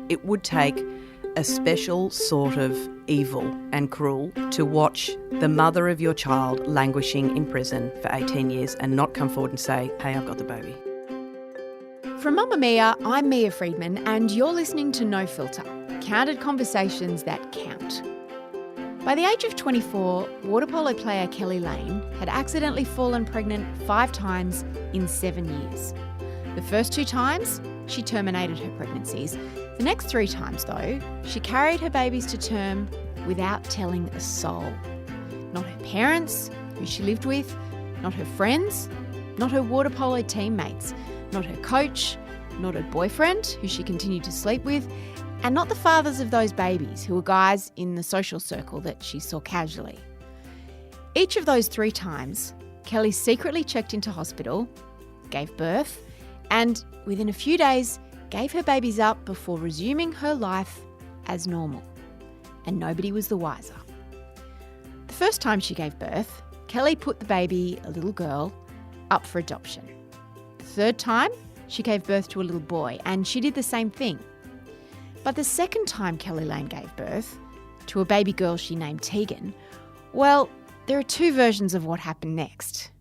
it would take a special sort of evil and cruel to watch the mother of your child languishing in prison for 18 years and not come forward and say, hey, I've got the baby. From Mamma Mia, I'm Mia Friedman and you're listening to No Filter, candid conversations that count. By the age of 24, water polo player Keli Lane had accidentally fallen pregnant 5 times in 7 years. The first 2 times, she terminated her pregnancies. The next 3 times, though, she carried her babies to term without telling a soul. Not her parents, who she lived with, not her friends, not her water polo teammates, not her coach, not her boyfriend, who she continued to sleep with, and not the fathers of those babies, who were guys in the social circle that she saw casually. Each of those 3 times, Keli secretly checked into hospital, gave birth, and within a few days gave her babies up before resuming her life as normal. And nobody was the wiser. The first time she gave birth, Keli put the baby, a little girl, up for adoption. The third time, she gave birth to a little boy, and she did the same thing. But the second time Keli Lane gave birth, to a baby girl she named Tegan, well, there are 2 versions of what happened next.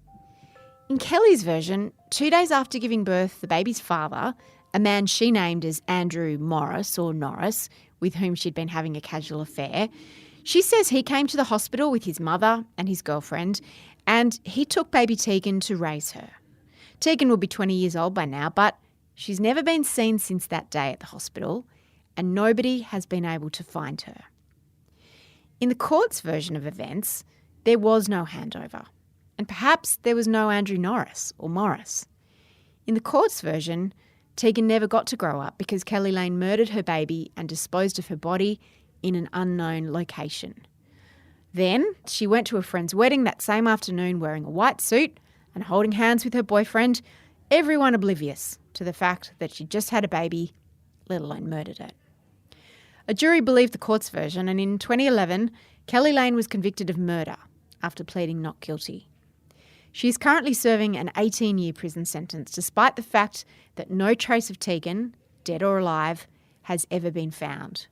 In Keli's version, 2 days after giving birth, the baby's father, a man she named as Andrew Morris or Norris, with whom she'd been having a casual affair, she says he came to the hospital with his mother and his girlfriend, and he took baby Tegan to raise her. Tegan will be 20 years old by now, but she's never been seen since that day at the hospital, and nobody has been able to find her. In the court's version of events, there was no handover. And perhaps there was no Andrew Norris or Morris. In the court's version, Tegan never got to grow up because Keli Lane murdered her baby and disposed of her body in an unknown location. Then she went to a friend's wedding that same afternoon wearing a white suit and holding hands with her boyfriend, everyone oblivious to the fact that she just had a baby, let alone murdered it. A jury believed the court's version, and in 2011, Keli Lane was convicted of murder after pleading not guilty. She is currently serving an 18-year prison sentence despite the fact that no trace of Tegan, dead or alive, has ever been found.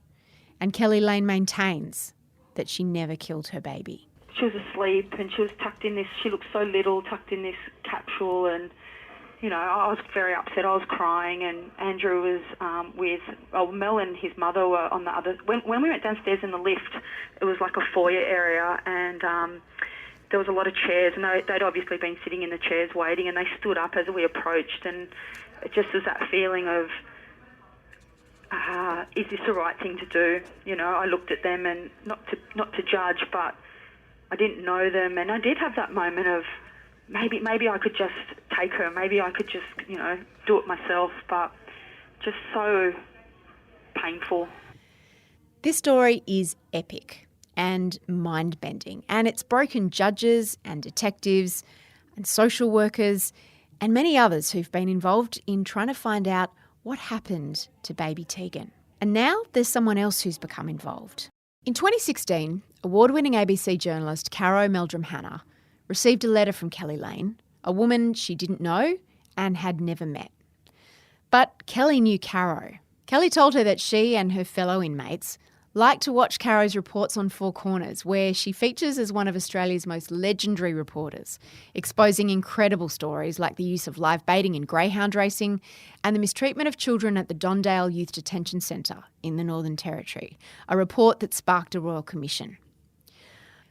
And Keli Lane maintains that she never killed her baby. She was asleep and she was tucked in this, she looked so little, tucked in this capsule, and, you know, I was very upset. I was crying, and Andrew was Mel and his mother were on the other. When we went downstairs in the lift, it was like a foyer area, and there was a lot of chairs, and they'd obviously been sitting in the chairs waiting, and they stood up as we approached, and it just was that feeling of, is this the right thing to do? You know, I looked at them, and not to judge, but I didn't know them, and I did have that moment of maybe I could just take her, maybe I could just, you know, do it myself, but just so painful. This story is epic and mind-bending, and it's broken judges and detectives and social workers and many others who've been involved in trying to find out what happened to baby Tegan. And now there's someone else who's become involved. In 2016, award-winning ABC journalist Caro Meldrum Hanna received a letter from Keli Lane, a woman she didn't know and had never met. But Keli knew Caro. Keli told her that she and her fellow inmates like to watch Caro's reports on Four Corners, where she features as one of Australia's most legendary reporters, exposing incredible stories like the use of live baiting in greyhound racing and the mistreatment of children at the Dondale Youth Detention Centre in the Northern Territory, a report that sparked a royal commission.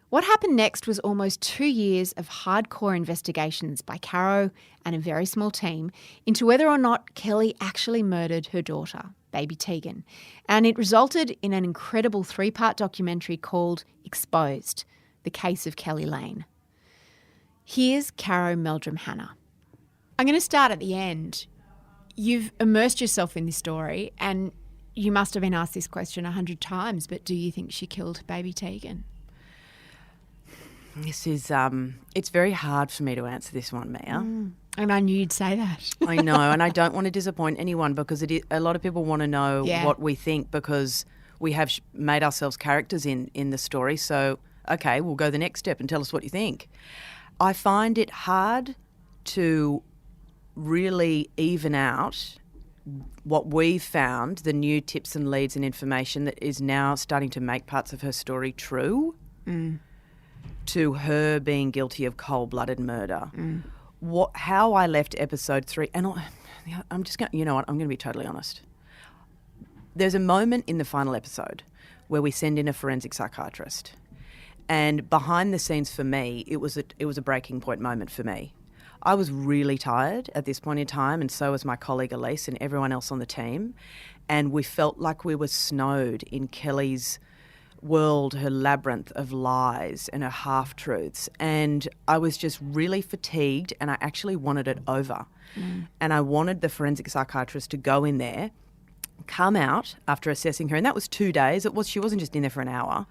What happened next was almost 2 years of hardcore investigations by Caro and a very small team into whether or not Keli actually murdered her daughter, baby Tegan, and it resulted in an incredible 3-part documentary called Exposed, The Case of Keli Lane. Here's Caro Meldrum Hanna. I'm going to start at the end. You've immersed yourself in this story and you must have been asked this question 100 times, but do you think she killed baby Tegan? This is, it's very hard for me to answer this one, Mia. And I knew you'd say that. I know, and I don't want to disappoint anyone because a lot of people want to know what we think because we have made ourselves characters in the story. So, okay, we'll go the next step and tell us what you think. I find it hard to really even out what we found, the new tips and leads and information that is now starting to make parts of her story true, to her being guilty of cold-blooded murder. How I left episode 3, and I'm just going to, you know what, I'm going to be totally honest. There's a moment in the final episode where we send in a forensic psychiatrist, and behind the scenes for me, it was a breaking point moment for me. I was really tired at this point in time, and so was my colleague Elise and everyone else on the team, and we felt like we were snowed in Kelly's world, her labyrinth of lies and her half-truths, and I was just really fatigued, and I actually wanted it over. And I wanted the forensic psychiatrist to go in there, come out after assessing her, and that was 2 days. She wasn't just in there for an hour,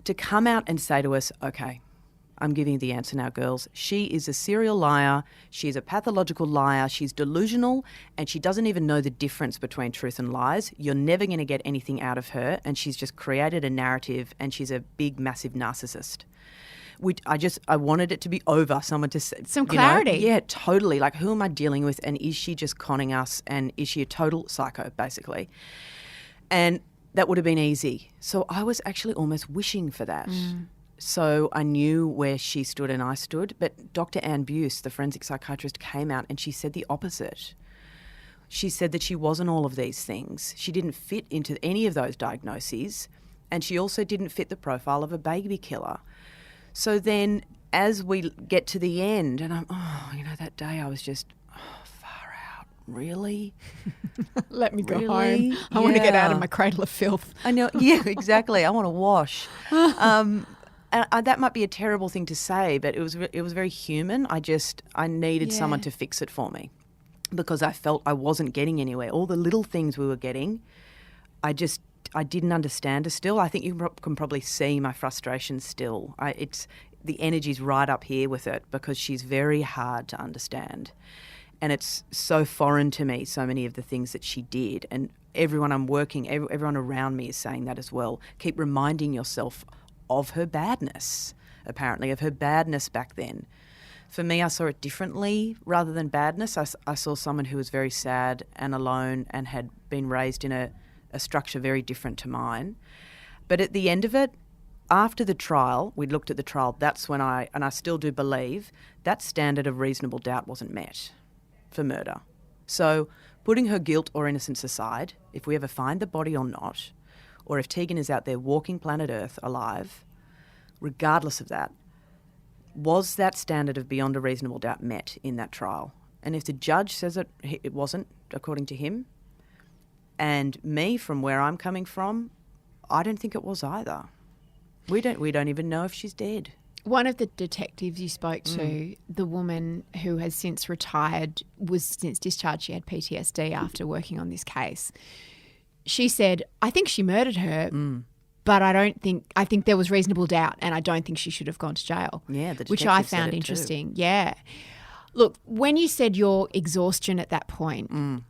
to come out and say to us, okay, I'm giving you the answer now, girls. She is a serial liar. She's a pathological liar. She's delusional, and she doesn't even know the difference between truth and lies. You're never going to get anything out of her, and she's just created a narrative, and she's a big, massive narcissist. I wanted it to be over, someone to say... Some clarity. Yeah, totally. Like, who am I dealing with, and is she just conning us, and is she a total psycho, basically? And that would have been easy. So I was actually almost wishing for that. So I knew where she stood and I stood. But Dr. Anne Buse, the forensic psychiatrist, came out and she said the opposite. She said that she wasn't all of these things. She didn't fit into any of those diagnoses, and she also didn't fit the profile of a baby killer. So then as we get to the end, and that day I was just, far out. Really? Let me go Really? home. I want to get out of my cradle of filth. I know. Yeah, exactly. I want to wash. That might be a terrible thing to say, but it was very human. I needed someone to fix it for me, because I felt I wasn't getting anywhere. All the little things we were getting, I didn't understand her still. I think you can probably see my frustration still. The energy's right up here with it, because she's very hard to understand. And it's so foreign to me, so many of the things that she did. And everyone everyone around me is saying that as well. Keep reminding yourself of her badness, apparently, of her badness back then. For me, I saw it differently rather than badness. I saw someone who was very sad and alone and had been raised in a structure very different to mine. But at the end of it, after the trial, we looked at the trial, that's when I still do believe, that standard of reasonable doubt wasn't met for murder. So putting her guilt or innocence aside, if we ever find the body or not, or if Tegan is out there walking planet Earth alive, regardless of that, was that standard of beyond a reasonable doubt met in that trial? And if the judge says it wasn't, according to him, and me, from where I'm coming from, I don't think it was either. We don't even know if she's dead. One of the detectives you spoke to, the woman who has since retired, was since discharged, she had PTSD after working on this case. She said, I think she murdered her, but I think there was reasonable doubt, and I don't think she should have gone to jail. Yeah, the detective which I found interesting. Too. Yeah. Look, when you said your exhaustion at that point,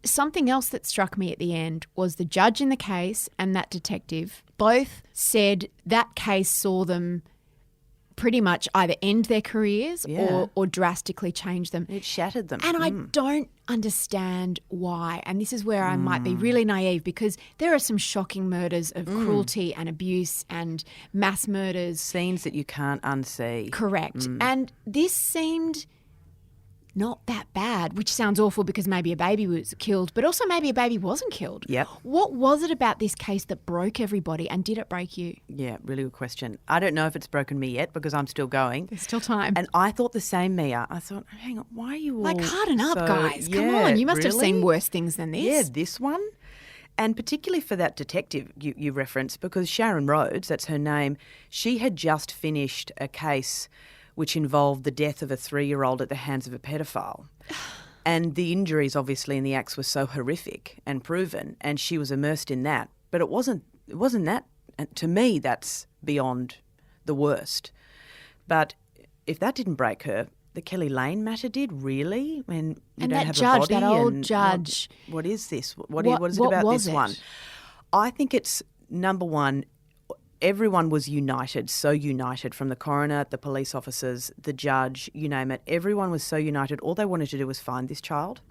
something else that struck me at the end was the judge in the case and that detective both said that case saw them pretty much either end their careers or drastically change them. It shattered them. And I don't understand why. And this is where I might be really naive, because there are some shocking murders of cruelty and abuse and mass murders. Scenes that you can't unsee. Correct. And this seemed not that bad, which sounds awful because maybe a baby was killed, but also maybe a baby wasn't killed. Yep. What was it about this case that broke everybody, and did it break you? Yeah, really good question. I don't know if it's broken me yet, because I'm still going. There's still time. And I thought the same, Mia. I thought, hang on, why are you all... Like, harden up, guys. Come on. You must have seen worse things than this. Yeah, this one. And particularly for that detective you referenced, because Sharon Rhodes, that's her name, she had just finished a case which involved the death of a 3-year-old at the hands of a pedophile. And the injuries, obviously, in the acts were so horrific and proven, and she was immersed in that. But it wasn't that. And to me, that's beyond the worst. But if that didn't break her, the Keli Lane matter did, really? And that judge, that old judge. What is this? What is it about this one? I think it's, number one, everyone was united, so united, from the coroner, the police officers, the judge, you name it. Everyone was so united. All they wanted to do was find this child.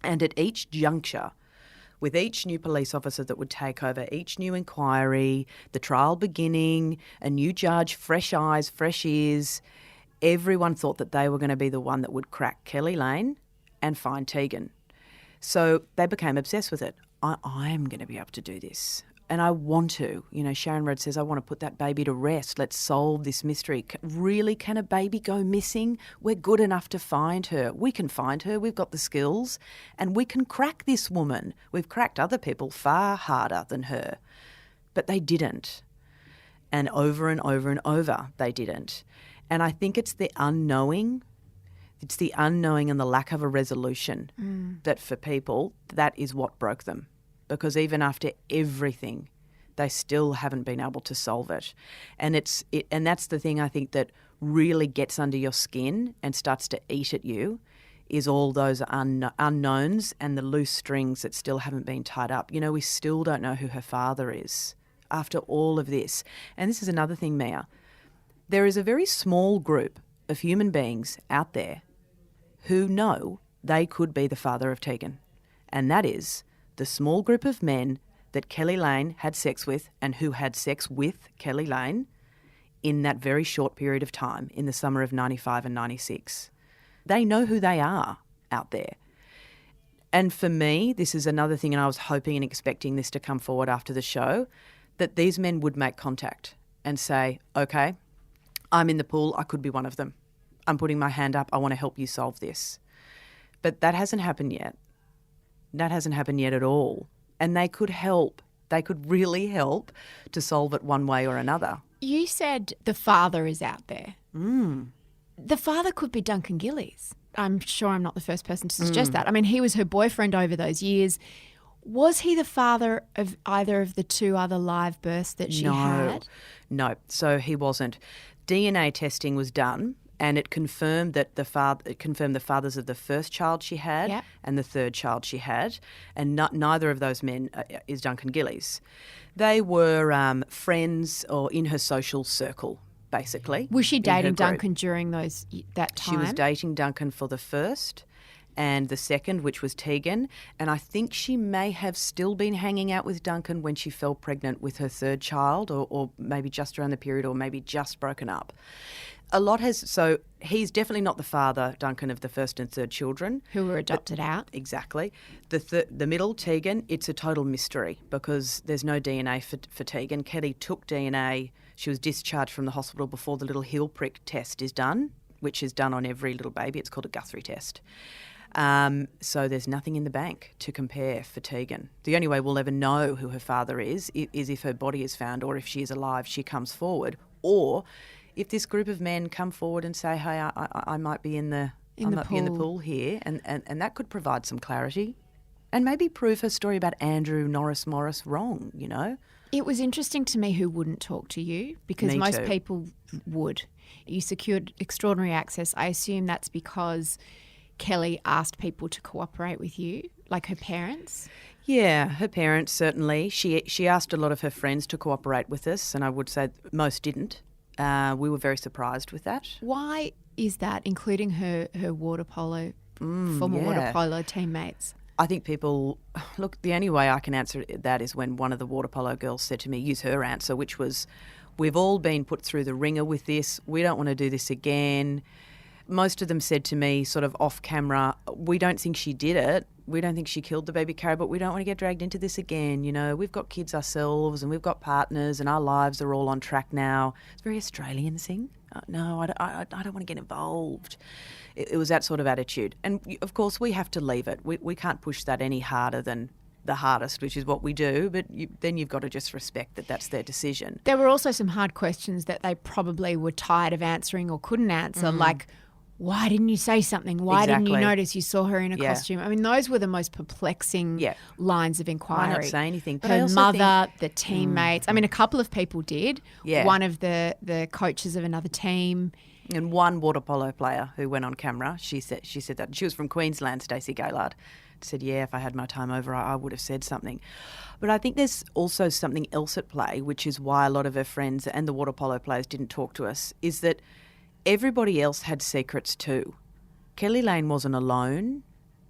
And at each juncture, with each new police officer that would take over, each new inquiry, the trial beginning, a new judge, fresh eyes, fresh ears, everyone thought that they were going to be the one that would crack Keli Lane and find Tegan. So they became obsessed with it. I'm going to be able to do this. And I want to. You know, Sharon Rhodes says, I want to put that baby to rest. Let's solve this mystery. Really, can a baby go missing? We're good enough to find her. We can find her. We've got the skills. And we can crack this woman. We've cracked other people far harder than her. But they didn't. And over and over, they didn't. And I think it's the unknowing. It's the unknowing and the lack of a resolution that for people, that is what broke them. Because even after everything, they still haven't been able to solve it. And and that's the thing I think that really gets under your skin and starts to eat at you, is all those unknowns and the loose strings that still haven't been tied up. You know, we still don't know who her father is after all of this. And this is another thing, Mia. There is a very small group of human beings out there who know they could be the father of Tegan. And that is the small group of men that Keli Lane had sex with and who had sex with Keli Lane in that very short period of time in the summer of 95 and 96. They know who they are out there. And for me, this is another thing, and I was hoping and expecting this to come forward after the show, that these men would make contact and say, okay, I'm in the pool, I could be one of them. I'm putting my hand up, I want to help you solve this. But that hasn't happened yet. That hasn't happened yet at all. And they could help. They could really help to solve it one way or another. You said the father is out there. The father could be Duncan Gillies. I'm sure I'm not the first person to suggest that. I mean, he was her boyfriend over those years. Was he the father of either of the two other live births that she had? No, so he wasn't. DNA testing was done. And it confirmed that the fathers of the first child she had and the third child she had, and neither of those men is Duncan Gillies. They were friends or in her social circle, basically. Was she dating Duncan during that time? She was dating Duncan for the first and the second, which was Tegan, and I think she may have still been hanging out with Duncan when she fell pregnant with her third child, or maybe just around the period, or maybe just broken up. So he's definitely not the father, Duncan, of the first and third children. Who were adopted out. Exactly. The middle, Tegan, it's a total mystery because there's no DNA for Tegan. Keli took DNA. She was discharged from the hospital before the little heel prick test is done, which is done on every little baby. It's called a Guthrie test. So there's nothing in the bank to compare for Tegan. The only way we'll ever know who her father is if her body is found, or if she is alive, she comes forward, or if this group of men come forward and say, hey, I might be in the pool here, and that could provide some clarity and maybe prove her story about Andrew Norris Morris wrong, you know. It was interesting to me who wouldn't talk to you, because most people would. You secured extraordinary access. I assume that's because Keli asked people to cooperate with you, like her parents? Yeah, her parents certainly. She asked a lot of her friends to cooperate with us, and I would say most didn't. We were very surprised with that. Why is that, including her water polo, former water polo teammates? I think people, look, the only way I can answer that is when one of the water polo girls said to me, use her answer, which was, we've all been put through the ringer with this. We don't want to do this again. Most of them said to me sort of off camera, we don't think she did it. We don't think she killed the baby Caro, but we don't want to get dragged into this again. You know, we've got kids ourselves and we've got partners and our lives are all on track now. It's a very Australian thing. No, I don't want to get involved. It was that sort of attitude. And, of course, we have to leave it. We can't push that any harder than the hardest, which is what we do, but then you've got to just respect that that's their decision. There were also some hard questions that they probably were tired of answering or couldn't answer, like, why didn't you say something? Why didn't you notice you saw her in a costume? I mean, those were the most perplexing lines of inquiry. Why not say anything? But her mother, the teammates. I mean, a couple of people did. Yeah. One of the coaches of another team. And one water polo player who went on camera, she said that. She was from Queensland, Stacey Gaylard. Said, yeah, if I had my time over, I would have said something. But I think there's also something else at play, which is why a lot of her friends and the water polo players didn't talk to us, is that everybody else had secrets too. Keli Lane wasn't alone.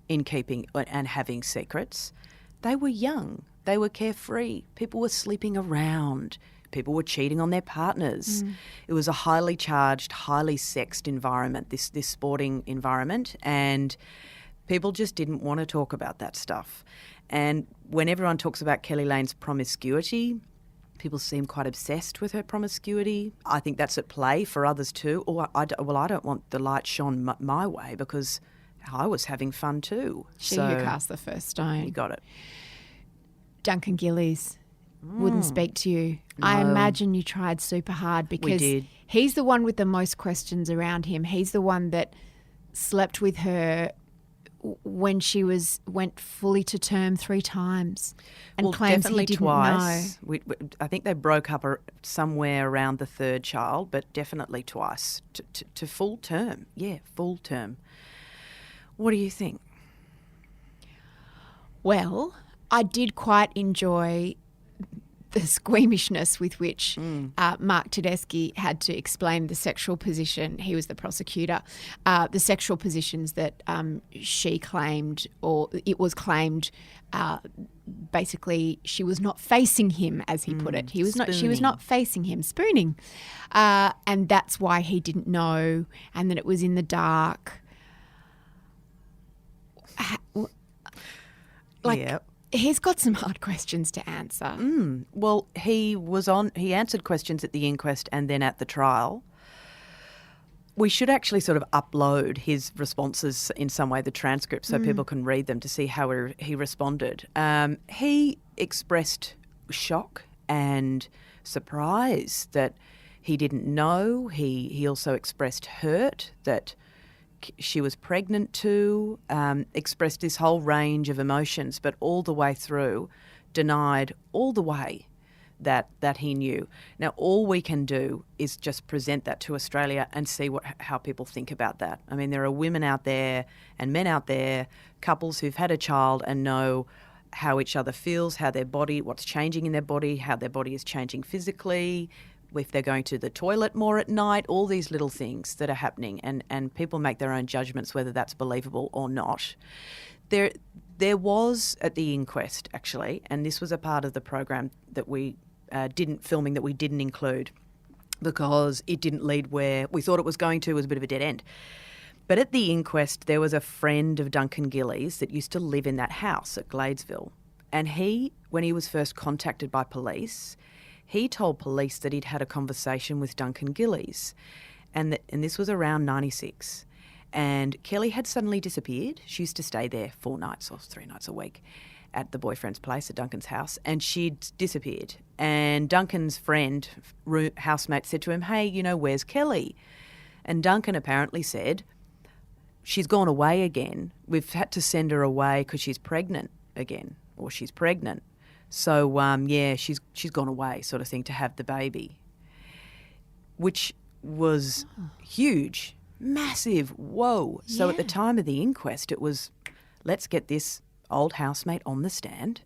in keeping and having secrets. They were young. They were carefree. People were sleeping around. People were cheating on their partners. It was a highly charged, highly sexed environment, this sporting environment, and people just didn't want to talk about that stuff. And when everyone talks about Keli Lane's promiscuity, people seem quite obsessed with her promiscuity. I think that's at play for others too. Or I don't want the light shone my way because I was having fun too. She who cast the first stone. You got it. Duncan Gillies wouldn't speak to you. No. I imagine you tried super hard because he's the one with the most questions around him. He's the one that slept with her when she went fully to term 3 times and claims he didn't twice. know. I think they broke up somewhere around the 3rd child, but definitely twice to full term. Yeah, full term. What do you think? Well, I did quite enjoy the squeamishness with which Mark Tedeschi had to explain the sexual position. He was the prosecutor. The sexual positions that she claimed, or it was claimed, basically she was not facing him, as he put it. She was not facing him, spooning, and that's why he didn't know, and that it was in the dark. Yep. He's got some hard questions to answer. Well, he answered questions at the inquest and then at the trial. We should actually sort of upload his responses in some way, the transcript, so people can read them to see how he responded. He expressed shock and surprise that he didn't know. He also expressed hurt that she was pregnant too, expressed this whole range of emotions, but all the way through denied all the way that he knew. Now, all we can do is just present that to Australia and see how people think about that. I mean, there are women out there and men out there, couples who've had a child and know how each other feels, how their body, what's changing in their body, how their body is changing physically, if they're going to the toilet more at night, all these little things that are happening, and people make their own judgments whether that's believable or not. There was at the inquest, actually, and this was a part of the program that we didn't include because it didn't lead where we thought it was going to. It was a bit of a dead end. But at the inquest, there was a friend of Duncan Gillies that used to live in that house at Gladesville, and when he was first contacted by police, he told police that he'd had a conversation with Duncan Gillies, and this was around 96. And Keli had suddenly disappeared. She used to stay there 4 nights or 3 nights a week at the boyfriend's place at Duncan's house, and she'd disappeared. And Duncan's friend, housemate, said to him, "Hey, where's Keli?" And Duncan apparently said, "She's gone away again. We've had to send her away because she's pregnant again, or she's pregnant. So, she's gone away," sort of thing, to have the baby, which was huge, massive, whoa. Yeah. So at the time of the inquest, it was, let's get this old housemate on the stand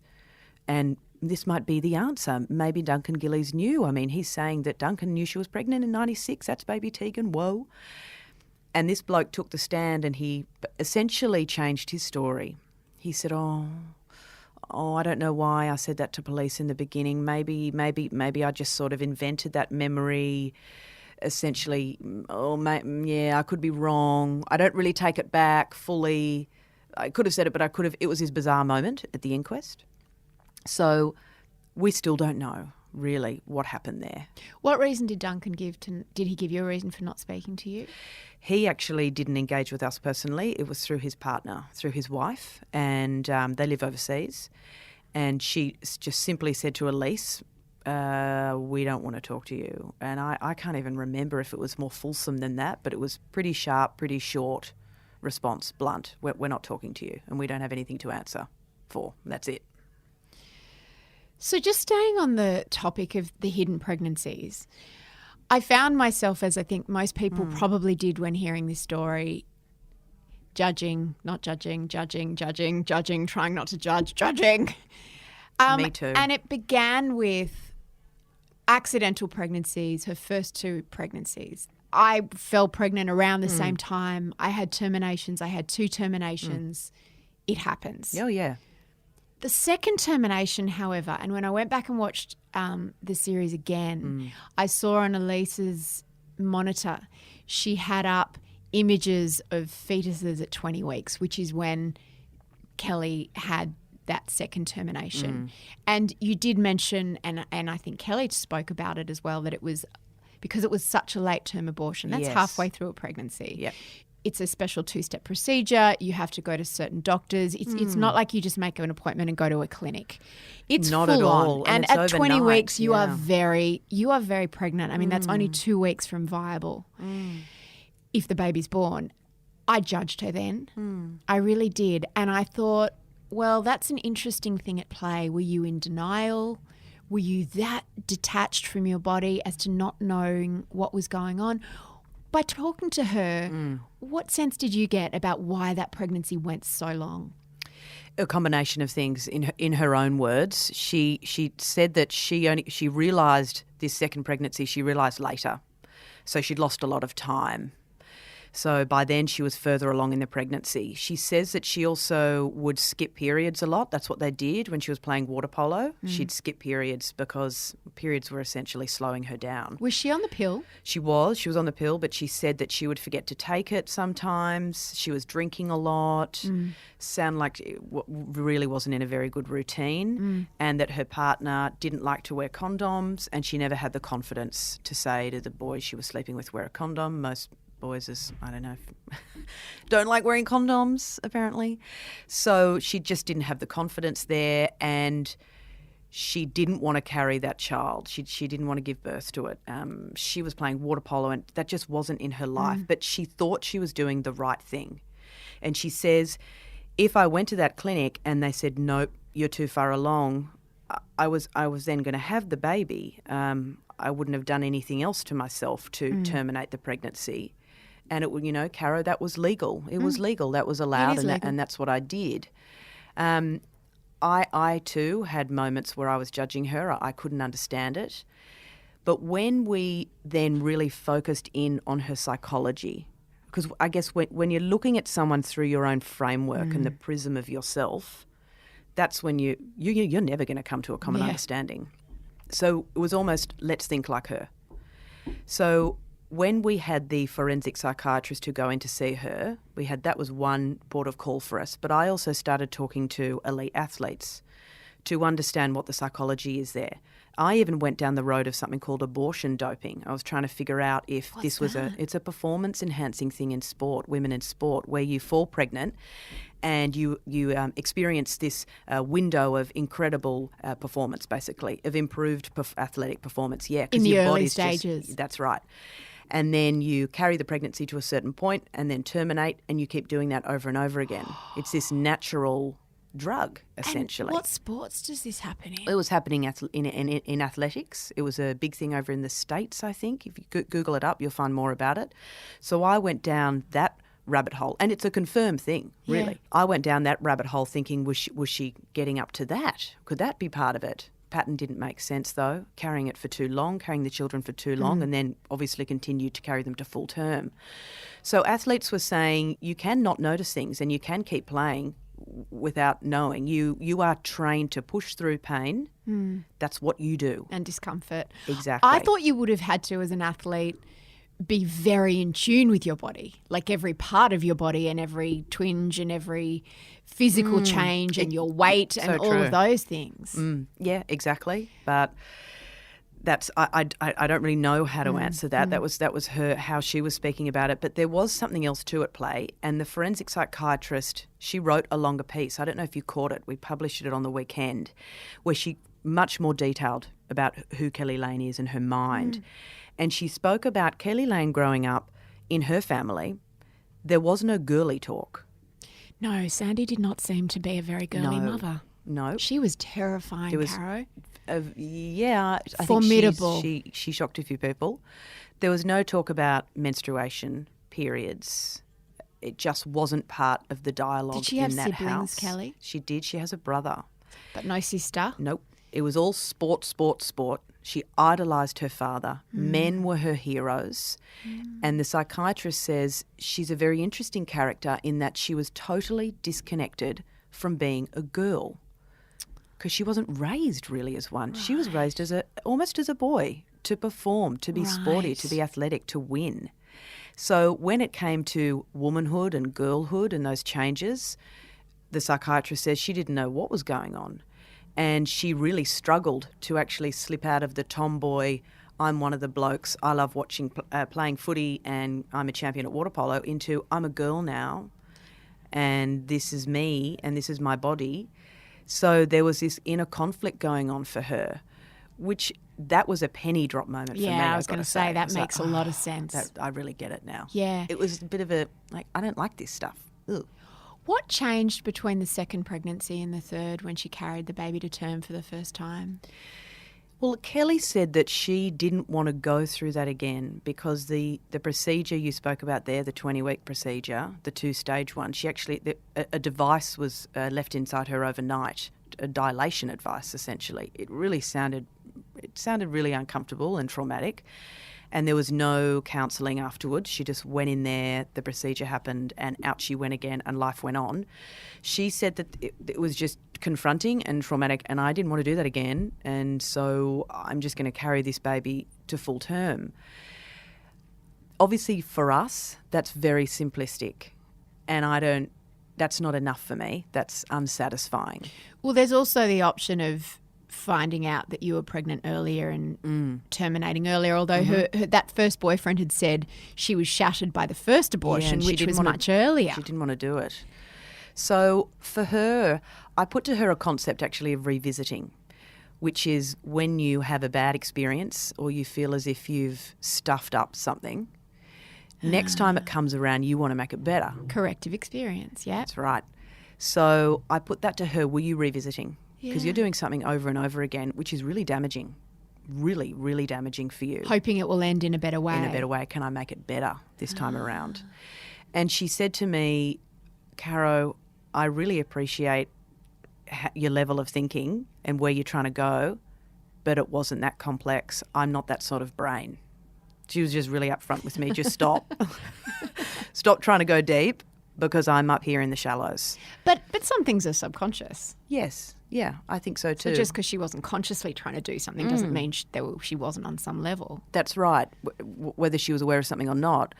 and this might be the answer. Maybe Duncan Gillies knew. I mean, he's saying that Duncan knew she was pregnant in 96. That's baby Tegan, whoa. And this bloke took the stand and he essentially changed his story. He said, I don't know why I said that to police in the beginning. Maybe I just sort of invented that memory. Essentially, I could be wrong. I don't really take it back fully. I could have said it, but it was his bizarre moment at the inquest. So we still don't know really what happened there. What reason did Duncan give? Did he give you a reason for not speaking to you? He actually didn't engage with us personally. It was through his partner, through his wife, and they live overseas. And she just simply said to Elise, "We don't want to talk to you." And I can't even remember if it was more fulsome than that, but it was pretty sharp, pretty short response, blunt. We're not talking to you and we don't have anything to answer for. That's it. So just staying on the topic of the hidden pregnancies, I found myself, as I think most people probably did when hearing this story, judging, not judging, judging, trying not to judge, judging. Me too. And it began with accidental pregnancies, her first 2 pregnancies. I fell pregnant around the same time. I had terminations. I had 2 terminations it happens. Oh, yeah. The second termination, however, and when I went back and watched the series again, I saw on Elise's monitor, she had up images of fetuses at 20 weeks, which is when Keli had that second termination. And you did mention, and I think Keli spoke about it as well, that it was because it was such a late-term abortion. That's halfway through a pregnancy. Yep. It's a special 2-step procedure. You have to go to certain doctors. It's not like you just make an appointment and go to a clinic. It's not full at all. on. And at 20 weeks, you are very pregnant. I mean, that's only 2 weeks from viable. If the baby's born. I judged her then. I really did. And I thought, well, that's an interesting thing at play. Were you in denial? Were you that detached from your body as to not knowing what was going on? By talking to her, what sense did you get about why that pregnancy went so long? A combination of things. In her own words, she said that she realised this second pregnancy. She realised later, so she'd lost a lot of time. So by then she was further along in the pregnancy. She says that she also would skip periods a lot. That's what they did when she was playing water polo. She'd skip periods because periods were essentially slowing her down. Was she on the pill? She was on the pill, but she said that she would forget to take it sometimes. She was drinking a lot, sound like it really wasn't in a very good routine, and that her partner didn't like to wear condoms, and she never had the confidence to say to the boys she was sleeping with, wear a condom. Most boys, don't like wearing condoms, apparently. So she just didn't have the confidence there, and she didn't want to carry that child. She didn't want to give birth to it. She was playing water polo, and that just wasn't in her life. But she thought she was doing the right thing. And she says, if I went to that clinic and they said, nope, you're too far along, I was then going to have the baby. I wouldn't have done anything else to myself to terminate the pregnancy. And it would, Caro, that was legal. It was legal. That was allowed, and that's what I did. I too had moments where I was judging her. I couldn't understand it. But when we then really focused in on her psychology, because I guess when you're looking at someone through your own framework and the prism of yourself, that's when you're never going to come to a common understanding. So it was almost, let's think like her. So when we had the forensic psychiatrist who go in to see her, that was one port of call for us. But I also started talking to elite athletes to understand what the psychology is there. I even went down the road of something called abortion doping. I was trying to figure out if it's a performance enhancing thing in sport, women in sport, where you fall pregnant and you experience this window of incredible performance, basically, of improved athletic performance. Yeah, in the early stages. That's right. And then you carry the pregnancy to a certain point and then terminate, and you keep doing that over and over again. It's this natural drug, essentially. And what sports does this happen in? It was happening in athletics. It was a big thing over in the States, I think. If you Google it up, you'll find more about it. So I went down that rabbit hole, and it's a confirmed thing, really. Yeah. I went down that rabbit hole thinking, was she getting up to that? Could that be part of it? Pattern didn't make sense, though, carrying it for too long, carrying the children for too long, and then obviously continued to carry them to full term. So athletes were saying you can not notice things and you can keep playing without knowing. You are trained to push through pain. That's what you do. And discomfort. Exactly. I thought you would have had to, as an athlete, be very in tune with your body, like every part of your body and every twinge and every physical change and your weight and all of those things. Yeah, exactly. But that's I don't really know how to answer that. That was how she was speaking about it. But there was something else too at play, and the forensic psychiatrist, she wrote a longer piece. I don't know if you caught it. We published it on the weekend, where she much more detailed about who Keli Lane is and her mind. And she spoke about Keli Lane growing up in her family. There was no girly talk. No, Sandy did not seem to be a very girly mother. No. She was terrifying, Caro. I formidable. think she shocked a few people. There was no talk about menstruation, periods. It just wasn't part of the dialogue in that house. Did she have siblings, Keli? She did. She has a brother. But no sister? Nope. It was all sport. She idolised her father. Men were her heroes. And the psychiatrist says she's a very interesting character in that she was totally disconnected from being a girl, because she wasn't raised really as one. Right. She was raised as almost as a boy, to perform, to be sporty, to be athletic, to win. So when it came to womanhood and girlhood and those changes, the psychiatrist says she didn't know what was going on. And she really struggled to actually slip out of the tomboy, I'm one of the blokes, I love watching playing footy and I'm a champion at water polo, into I'm a girl now and this is me and this is my body. So there was this inner conflict going on for her, which that was a penny drop moment for me. Yeah, I was going to say, that makes a lot of sense. I really get it now. Yeah. It was a bit of I don't like this stuff. Ugh. What changed between the second pregnancy and the third when she carried the baby to term for the first time? Well, Keli said that she didn't want to go through that again because the procedure you spoke about there, the 20-week procedure, the 2-stage one, she actually, a device was left inside her overnight, a dilation device essentially. It sounded really uncomfortable and traumatic. And there was no counselling afterwards. She just went in there, the procedure happened, and out she went again, and life went on. She said that it was just confronting and traumatic, and I didn't want to do that again, and so I'm just going to carry this baby to full term. Obviously, for us, that's very simplistic, and that's not enough for me. That's unsatisfying. Well, there's also the option of finding out that you were pregnant earlier and terminating earlier, although her that first boyfriend had said she was shattered by the first abortion, which was much earlier. She didn't want to do it. So for her, I put to her a concept actually of revisiting, which is when you have a bad experience or you feel as if you've stuffed up something, next time it comes around you want to make it better. Corrective experience, yeah. That's right. So I put that to her, were you revisiting? Because you're doing something over and over again, which is really damaging, really, really damaging for you. Hoping it will end in a better way. In a better way. Can I make it better this time around? And she said to me, Caro, I really appreciate your level of thinking and where you're trying to go, but it wasn't that complex. I'm not that sort of brain. She was just really upfront with me. Just stop. Stop trying to go deep because I'm up here in the shallows. But some things are subconscious. Yes. Yeah, I think so too. So just because she wasn't consciously trying to do something doesn't mean she wasn't on some level. That's right, whether she was aware of something or not.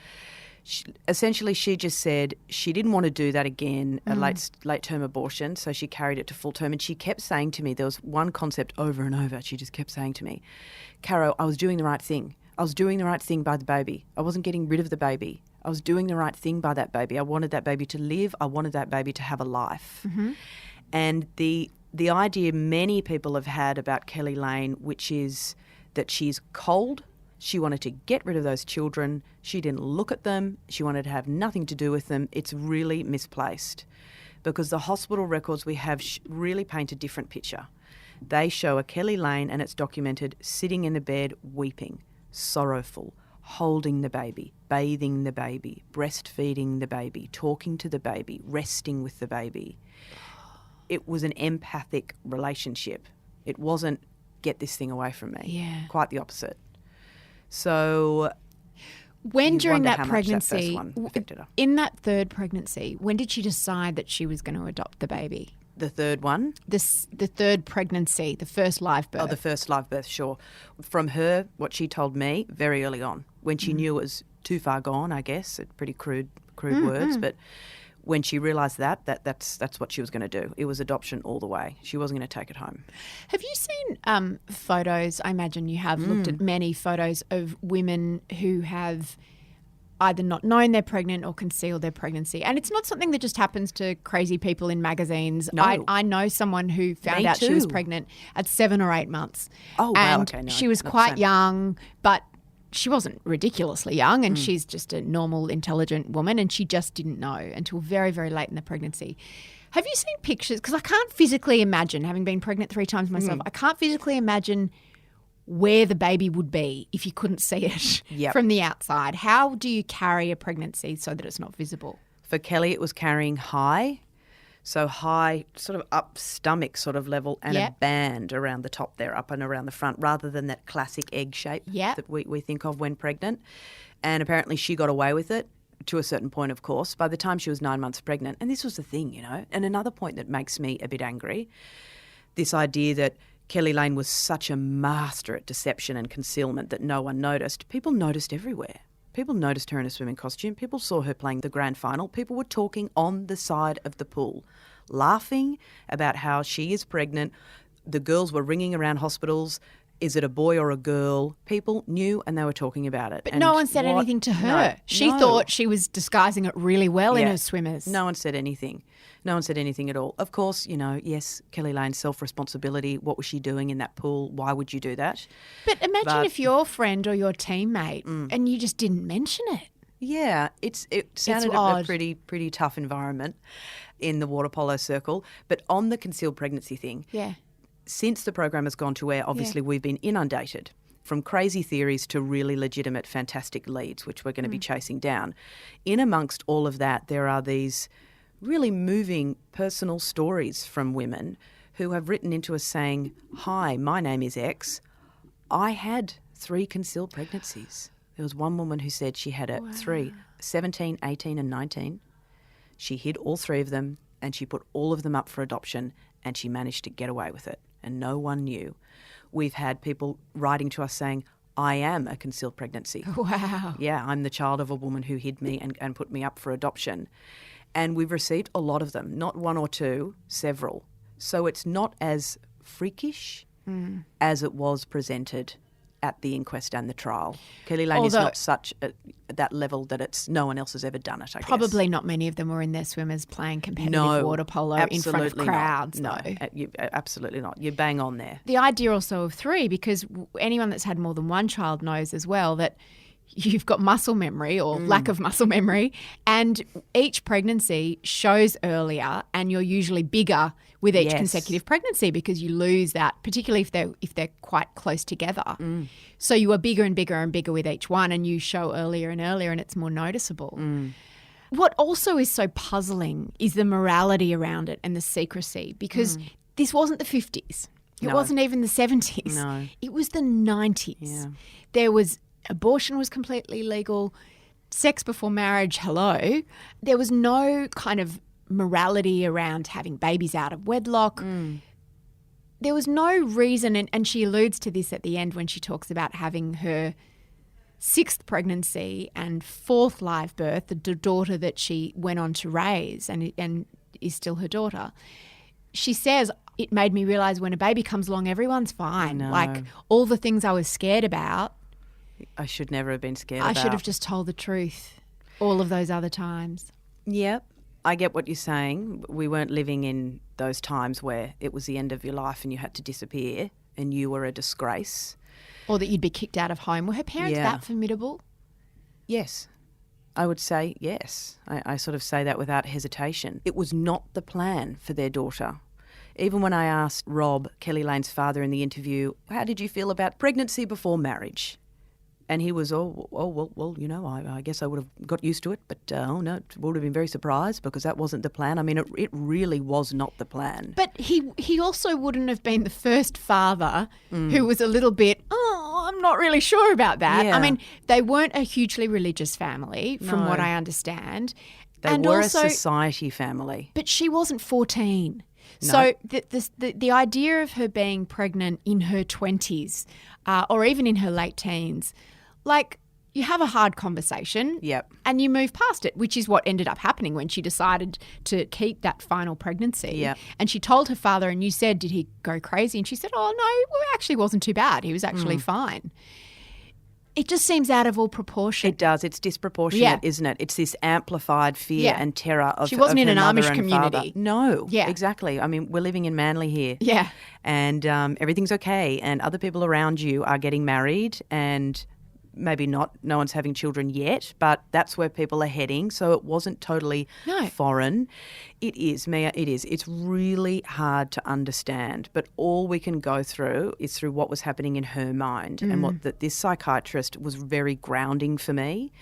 Essentially, she just said she didn't want to do that again, a late-term abortion, so she carried it to full term. And she kept saying to me, there was one concept over and over, she just kept saying to me, Caro, I was doing the right thing. I was doing the right thing by the baby. I wasn't getting rid of the baby. I was doing the right thing by that baby. I wanted that baby to live. I wanted that baby to have a life. Mm-hmm. And the idea many people have had about Keli Lane, which is that she's cold, she wanted to get rid of those children, she didn't look at them, she wanted to have nothing to do with them, it's really misplaced because the hospital records we have really paint a different picture. They show a Keli Lane, and it's documented, sitting in the bed weeping, sorrowful, holding the baby, bathing the baby, breastfeeding the baby, talking to the baby, resting with the baby. It was an empathic relationship. It wasn't get this thing away from me. Yeah. Quite the opposite. So when during that pregnancy, that first one affected her. In that third pregnancy, when did she decide that she was going to adopt the baby? The third one? The third pregnancy, the first live birth. Oh, the first live birth, sure. From her, what she told me very early on, when she knew it was too far gone, I guess, pretty crude words, but when she realised that's what she was going to do. It was adoption all the way. She wasn't going to take it home. Have you seen photos? I imagine you have looked at many photos of women who have either not known they're pregnant or concealed their pregnancy. And it's not something that just happens to crazy people in magazines. No. I know someone who found out she was pregnant at 7 or 8 months. Oh, wow. And okay, no, she was quite young, but she wasn't ridiculously young, and she's just a normal, intelligent woman, and she just didn't know until very, very late in the pregnancy. Have you seen pictures? Because I can't physically imagine, having been pregnant 3 times myself, I can't physically imagine where the baby would be if you couldn't see it from the outside. How do you carry a pregnancy so that it's not visible? For Keli, it was carrying high. So high, sort of up stomach sort of level, and a band around the top there, up and around the front, rather than that classic egg shape that we think of when pregnant. And apparently she got away with it to a certain point, of course. By the time she was 9 months pregnant, and this was the thing, you know, and another point that makes me a bit angry, this idea that Keli Lane was such a master at deception and concealment that no one noticed. People noticed everywhere. People noticed her in a swimming costume. People saw her playing the grand final. People were talking on the side of the pool, laughing about how she is pregnant. The girls were ringing around hospitals. Is it a boy or a girl? People knew and they were talking about it. But no one said anything to her. She thought she was disguising it really well in her swimmers. No one said anything. No one said anything at all. Of course, you know, yes, Keli Lane's self-responsibility. What was she doing in that pool? Why would you do that? But imagine if your friend or your teammate and you just didn't mention it. Yeah, it sounded a pretty tough environment in the water polo circle. But on the concealed pregnancy thing, since the program has gone to air, obviously we've been inundated from crazy theories to really legitimate, fantastic leads, which we're going to be chasing down. In amongst all of that, there are these really moving personal stories from women who have written into us saying, "Hi, my name is X. I had 3 concealed pregnancies." There was one woman who said she had 3, 17, 18 and 19. She hid all 3 of them and she put all of them up for adoption and she managed to get away with it and no one knew. We've had people writing to us saying, "I am a concealed pregnancy." Wow. Yeah, I'm the child of a woman who hid me and put me up for adoption. And we've received a lot of them, not 1 or 2, several. So it's not as freakish as it was presented at the inquest and the trial. Keli Lane is not such at that level that it's no one else has ever done it, I guess. Probably not many of them were in their swimmers playing competitive water polo in front of crowds. No, absolutely not. You're bang on there. The idea also of 3, because anyone that's had more than one child knows as well that you've got muscle memory or lack of muscle memory, and each pregnancy shows earlier and you're usually bigger with each consecutive pregnancy because you lose that, particularly if they're quite close together. So you are bigger and bigger and bigger with each one and you show earlier and earlier and it's more noticeable. What also is so puzzling is the morality around it and the secrecy, because this wasn't the 50s. It wasn't even the 70s. No. It was the 90s. Yeah. There was abortion was completely legal. Sex before marriage, hello. There was no kind of morality around having babies out of wedlock. There was no reason, and she alludes to this at the end when she talks about having her 6th pregnancy and 4th live birth, the daughter that she went on to raise and is still her daughter. She says, "It made me realise when a baby comes along, everyone's fine. Like all the things I was scared about, I should never have been scared about. I should have just told the truth all of those other times." Yep. I get what you're saying. We weren't living in those times where it was the end of your life and you had to disappear and you were a disgrace. Or that you'd be kicked out of home. Were her parents that formidable? Yes. I would say yes. I sort of say that without hesitation. It was not the plan for their daughter. Even when I asked Rob, Keli Lane's father, in the interview, "How did you feel about pregnancy before marriage?" And he was, well, you know, I guess I would have got used to it, but no, would have been very surprised because that wasn't the plan. I mean, it really was not the plan. But he also wouldn't have been the first father who was a little bit, I'm not really sure about that. Yeah. I mean, they weren't a hugely religious family, from what I understand. They were a society family. But she wasn't 14. No. So the idea of her being pregnant in her 20s or even in her late teens, like, you have a hard conversation and you move past it, which is what ended up happening when she decided to keep that final pregnancy. Yep. And she told her father, and you said, "Did he go crazy?" And she said, "Oh, no, it actually wasn't too bad. He was actually fine." It just seems out of all proportion. It does. It's disproportionate, isn't it? It's this amplified fear and terror of She wasn't in an Amish community. Father. No, exactly. I mean, we're living in Manly here. Yeah. And everything's okay, and other people around you are getting married, and maybe no one's having children yet, but that's where people are heading. So it wasn't totally foreign. It is, Mia, it is. It's really hard to understand, but all we can go through is through what was happening in her mind. And what this psychiatrist was very grounding for me,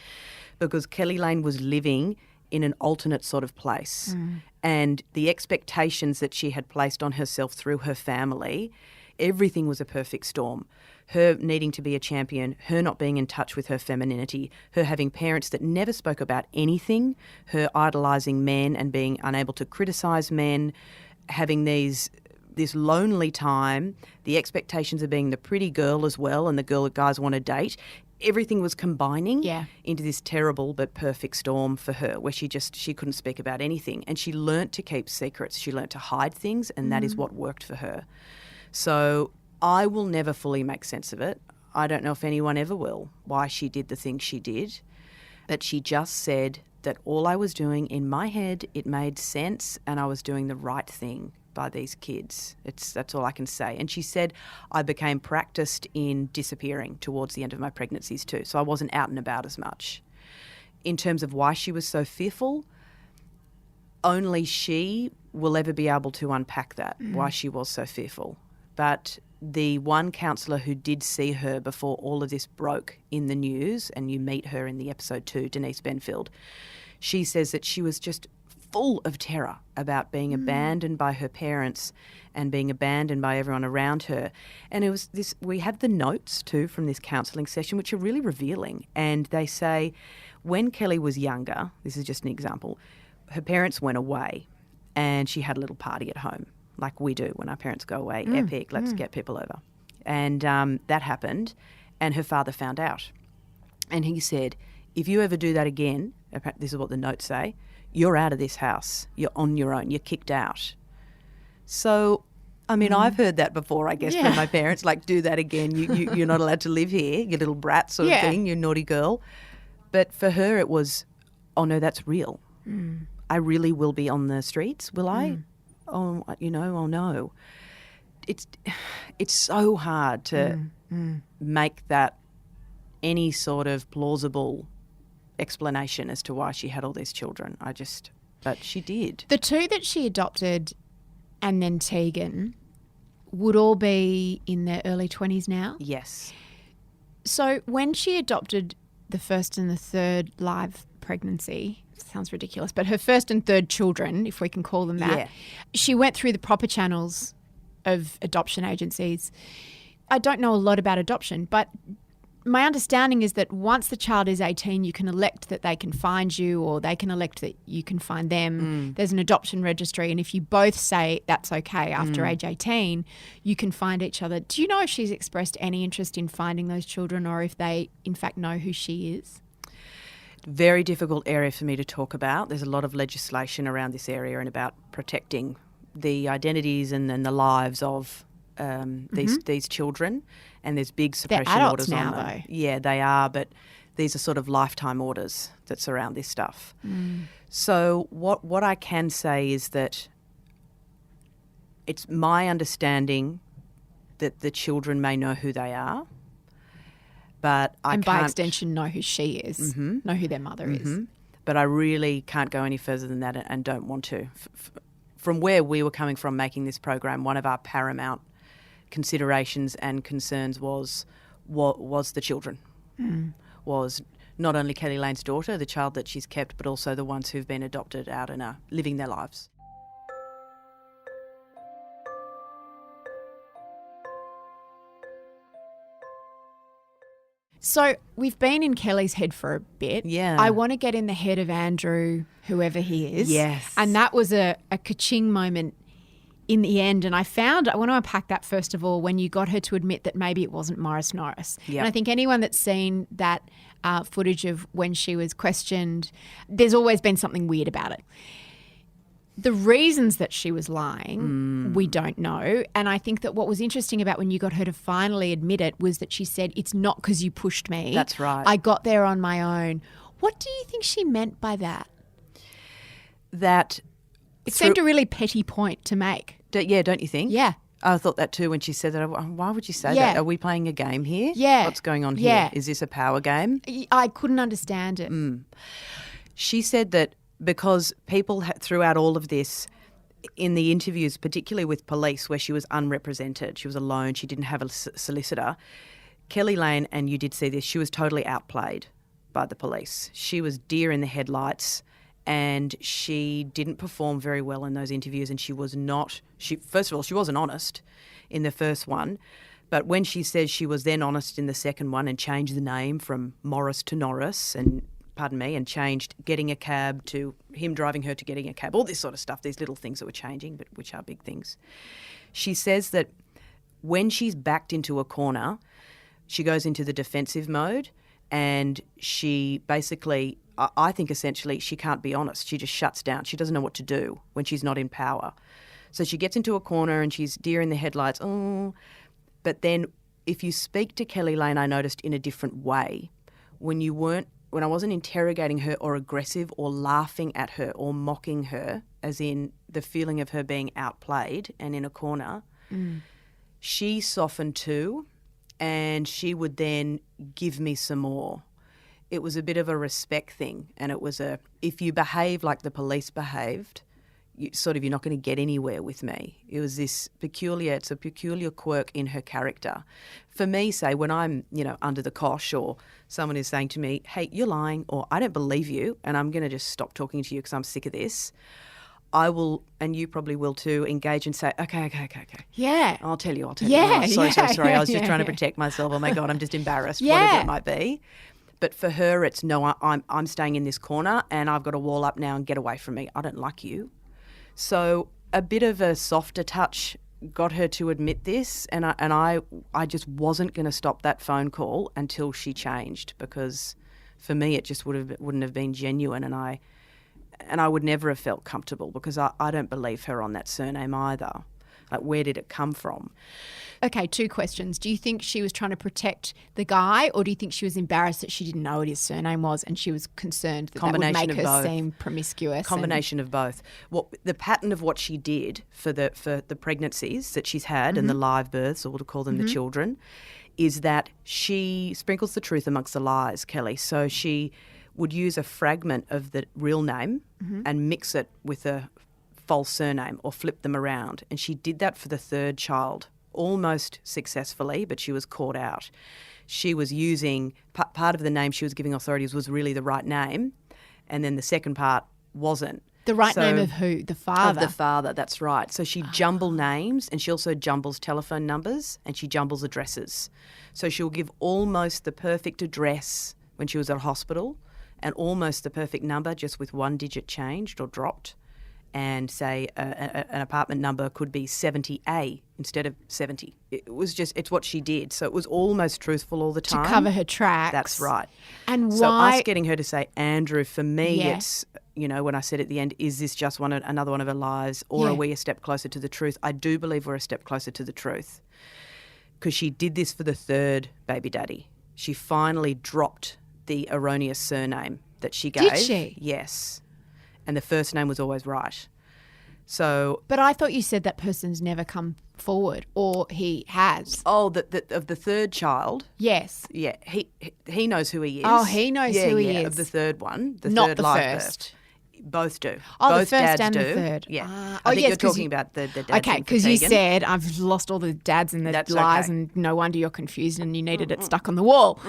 because Keli Lane was living in an alternate sort of place. And the expectations that she had placed on herself through her family, Everything was a perfect storm. Her needing to be a champion, her not being in touch with her femininity, her having parents that never spoke about anything, her idolising men and being unable to criticise men, having this lonely time, the expectations of being the pretty girl as well and the girl that guys want to date. Everything was combining into this terrible but perfect storm for her where she couldn't speak about anything. And she learnt to keep secrets. She learnt to hide things, and that is what worked for her. So I will never fully make sense of it. I don't know if anyone ever will, why she did the things she did. But she just said that all I was doing in my head, it made sense and I was doing the right thing by these kids. That's all I can say. And she said I became practiced in disappearing towards the end of my pregnancies too, so I wasn't out and about as much. In terms of why she was so fearful, only she will ever be able to unpack that, why she was so fearful. But the one counsellor who did see her before all of this broke in the news, and you meet her in the episode 2, Denise Benfield, she says that she was just full of terror about being abandoned by her parents and being abandoned by everyone around her. And it was this, we had the notes too from this counselling session, which are really revealing. And they say when Keli was younger, this is just an example, her parents went away and she had a little party at home, like we do when our parents go away, epic, let's get people over. And that happened, and her father found out. And he said, if you ever do that again, this is what the notes say, you're out of this house. You're on your own. You're kicked out. So, I mean, I've heard that before, I guess, from my parents, like, do that again. You're not allowed to live here, you little brat sort of thing, you naughty girl. But for her it was, oh, no, that's real. I really will be on the streets, will I? Oh, oh, no. It's so hard to make that any sort of plausible explanation as to why she had all these children. But she did. The 2 that she adopted and then Tegan would all be in their early 20s now? Yes. So when she adopted the first and the third live pregnancy, sounds ridiculous, but her first and third children, if we can call them that, she went through the proper channels of adoption agencies. I don't know a lot about adoption, but my understanding is that once the child is 18, you can elect that they can find you or they can elect that you can find them. There's an adoption registry, and if you both say that's okay after age 18, you can find each other. Do you know if she's expressed any interest in finding those children or if they in fact know who she is? Very difficult area for me to talk about. There's a lot of legislation around this area and about protecting the identities and the lives of these children, and there's big suppression orders now, on them. though. Yeah, they are, but these are sort of lifetime orders that surround this stuff. So what I can say is that it's my understanding that the children may know who they are, but I can't... And by extension know who she is, know who their mother is. But I really can't go any further than that and don't want to. From where we were coming from making this program, one of our paramount considerations and concerns was the children, was not only Keli Lane's daughter, the child that she's kept, but also the ones who've been adopted out and are living their lives. So we've been in Kelly's head for a bit. Yeah. I want to get in the head of Andrew, whoever he is. Yes. And that was a ka-ching moment in the end. And I want to unpack that first of all when you got her to admit that maybe it wasn't Morris Norris. Yep. And I think anyone that's seen that footage of when she was questioned, there's always been something weird about it. The reasons that she was lying, we don't know. And I think that what was interesting about when you got her to finally admit it was that she said, it's not because you pushed me. That's right. I got there on my own. What do you think she meant by that? That... It seemed a really petty point to make. Yeah, don't you think? Yeah. I thought that too when she said that. Why would you say that? Are we playing a game here? Yeah. What's going on here? Yeah. Is this a power game? I couldn't understand it. She said that because people throughout all of this, in the interviews, particularly with police where she was unrepresented, she was alone, she didn't have a solicitor, Keli Lane, and you did see this, she was totally outplayed by the police. She was deer in the headlights and she didn't perform very well in those interviews, and first of all, she wasn't honest in the first one, but when she says she was then honest in the second one and changed the name from Morris to Norris and changed getting a cab to him driving her to getting a cab, all this sort of stuff, these little things that were changing, but which are big things. She says that when she's backed into a corner, she goes into the defensive mode, and she basically, I think essentially, she can't be honest. She just shuts down. She doesn't know what to do when she's not in power. So she gets into a corner and she's deer in the headlights. Oh. But then if you speak to Keli Lane, I noticed in a different way. When I wasn't interrogating her or aggressive or laughing at her or mocking her, as in the feeling of her being outplayed and in a corner, she softened too, and she would then give me some more. It was a bit of a respect thing, and it was if you behave like the police behaved, you're not going to get anywhere with me. It was it's a peculiar quirk in her character. For me, say, when I'm, under the cosh or someone is saying to me, hey, you're lying, or I don't believe you, and I'm going to just stop talking to you because I'm sick of this, I will, and you probably will too, engage and say, okay. Yeah. I'll tell you. Yeah, Oh, sorry. I was just trying to protect myself. Oh, my God, I'm just embarrassed, whatever it might be. But for her, it's, no, I'm staying in this corner and I've got to wall up now and get away from me. I don't like you. So a bit of a softer touch got her to admit this, and I just wasn't going to stop that phone call until she changed, because for me it just wouldn't have been genuine, and I would never have felt comfortable, because I don't believe her on that surname either. Like, where did it come from? Okay, 2 questions. Do you think she was trying to protect the guy, or do you think she was embarrassed that she didn't know what his surname was and she was concerned that would make her seem promiscuous? Combination of both. The pattern of what she did for the pregnancies that she's had and the live births, or we'll call them the children, is that she sprinkles the truth amongst the lies, Kelly. So she would use a fragment of the real name and mix it with a false surname or flip them around. And she did that for the third child, almost successfully, but she was caught out. She was using, part of the name she was giving authorities was really the right name, and then the second part wasn't. The right name of who? The father? Of the father, that's right. So she jumbled names, and she also jumbles telephone numbers, and she jumbles addresses. So she'll give almost the perfect address when she was at a hospital, and almost the perfect number just with one digit changed or dropped. And say an apartment number could be 70A instead of 70. It's what she did. So it was almost truthful all the time. To cover her tracks. That's right. And so why? us getting her to say, Andrew, for me, it's, when I said at the end, is this just another one of her lies, or are we a step closer to the truth? I do believe we're a step closer to the truth, because she did this for the third baby daddy. She finally dropped the erroneous surname that she gave. Did she? Yes. And the first name was always right. So, but I thought you said that person's never come forward, or he has. Oh, of the third child. Yes. Yeah, he knows who he is. Oh, he knows who he is. Of the third one, not third the live first. Birth. Both do. Oh, both the first dads and do. the third. Yeah. I think you're talking about the dads. Okay, because you said I've lost all the dads and the lies, and no wonder you're confused and you needed it stuck on the wall.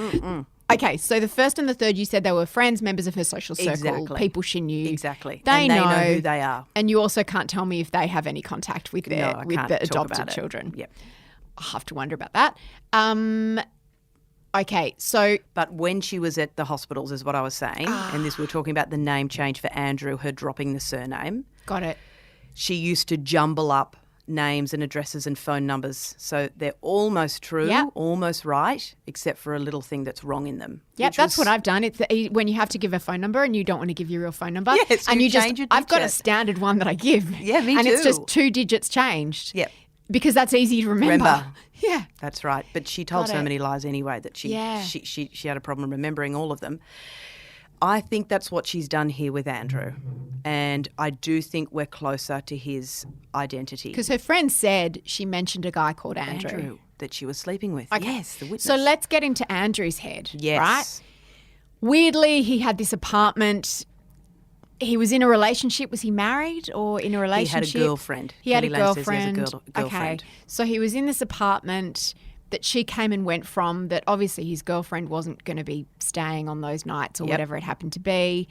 Okay, so the first and the third, you said they were friends, members of her social circle, people she knew. Exactly. They know who they are. And you also can't tell me if they have any contact with the adopted children. Yep. I have to wonder about that. Okay, so... But when she was at the hospitals, is what I was saying, and this, we were talking about the name change for Andrew, her dropping the surname. Got it. She used to jumble up names and addresses and phone numbers, so they're almost true, almost right, except for a little thing that's wrong in them. Yeah, that's what I've done. It's when you have to give a phone number and you don't want to give your real phone number. Yes, and you change your digit. I've got a standard one that I give. Yeah, me too. And it's just 2 digits changed. Yep. Because that's easy to remember. Yeah. That's right. But she told so many lies anyway that she had a problem remembering all of them. I think that's what she's done here with Andrew. And I do think we're closer to his identity. Because her friend said she mentioned a guy called Andrew. That she was sleeping with. Okay. Yes, the witness. So let's get into Andrew's head. Yes. Right? Weirdly, he had this apartment. He was in a relationship. Was he married or in a relationship? He had a girlfriend. He had a girlfriend. He has a girlfriend. Okay. So he was in this apartment that she came and went from, that obviously his girlfriend wasn't going to be staying on those nights or whatever it happened to be.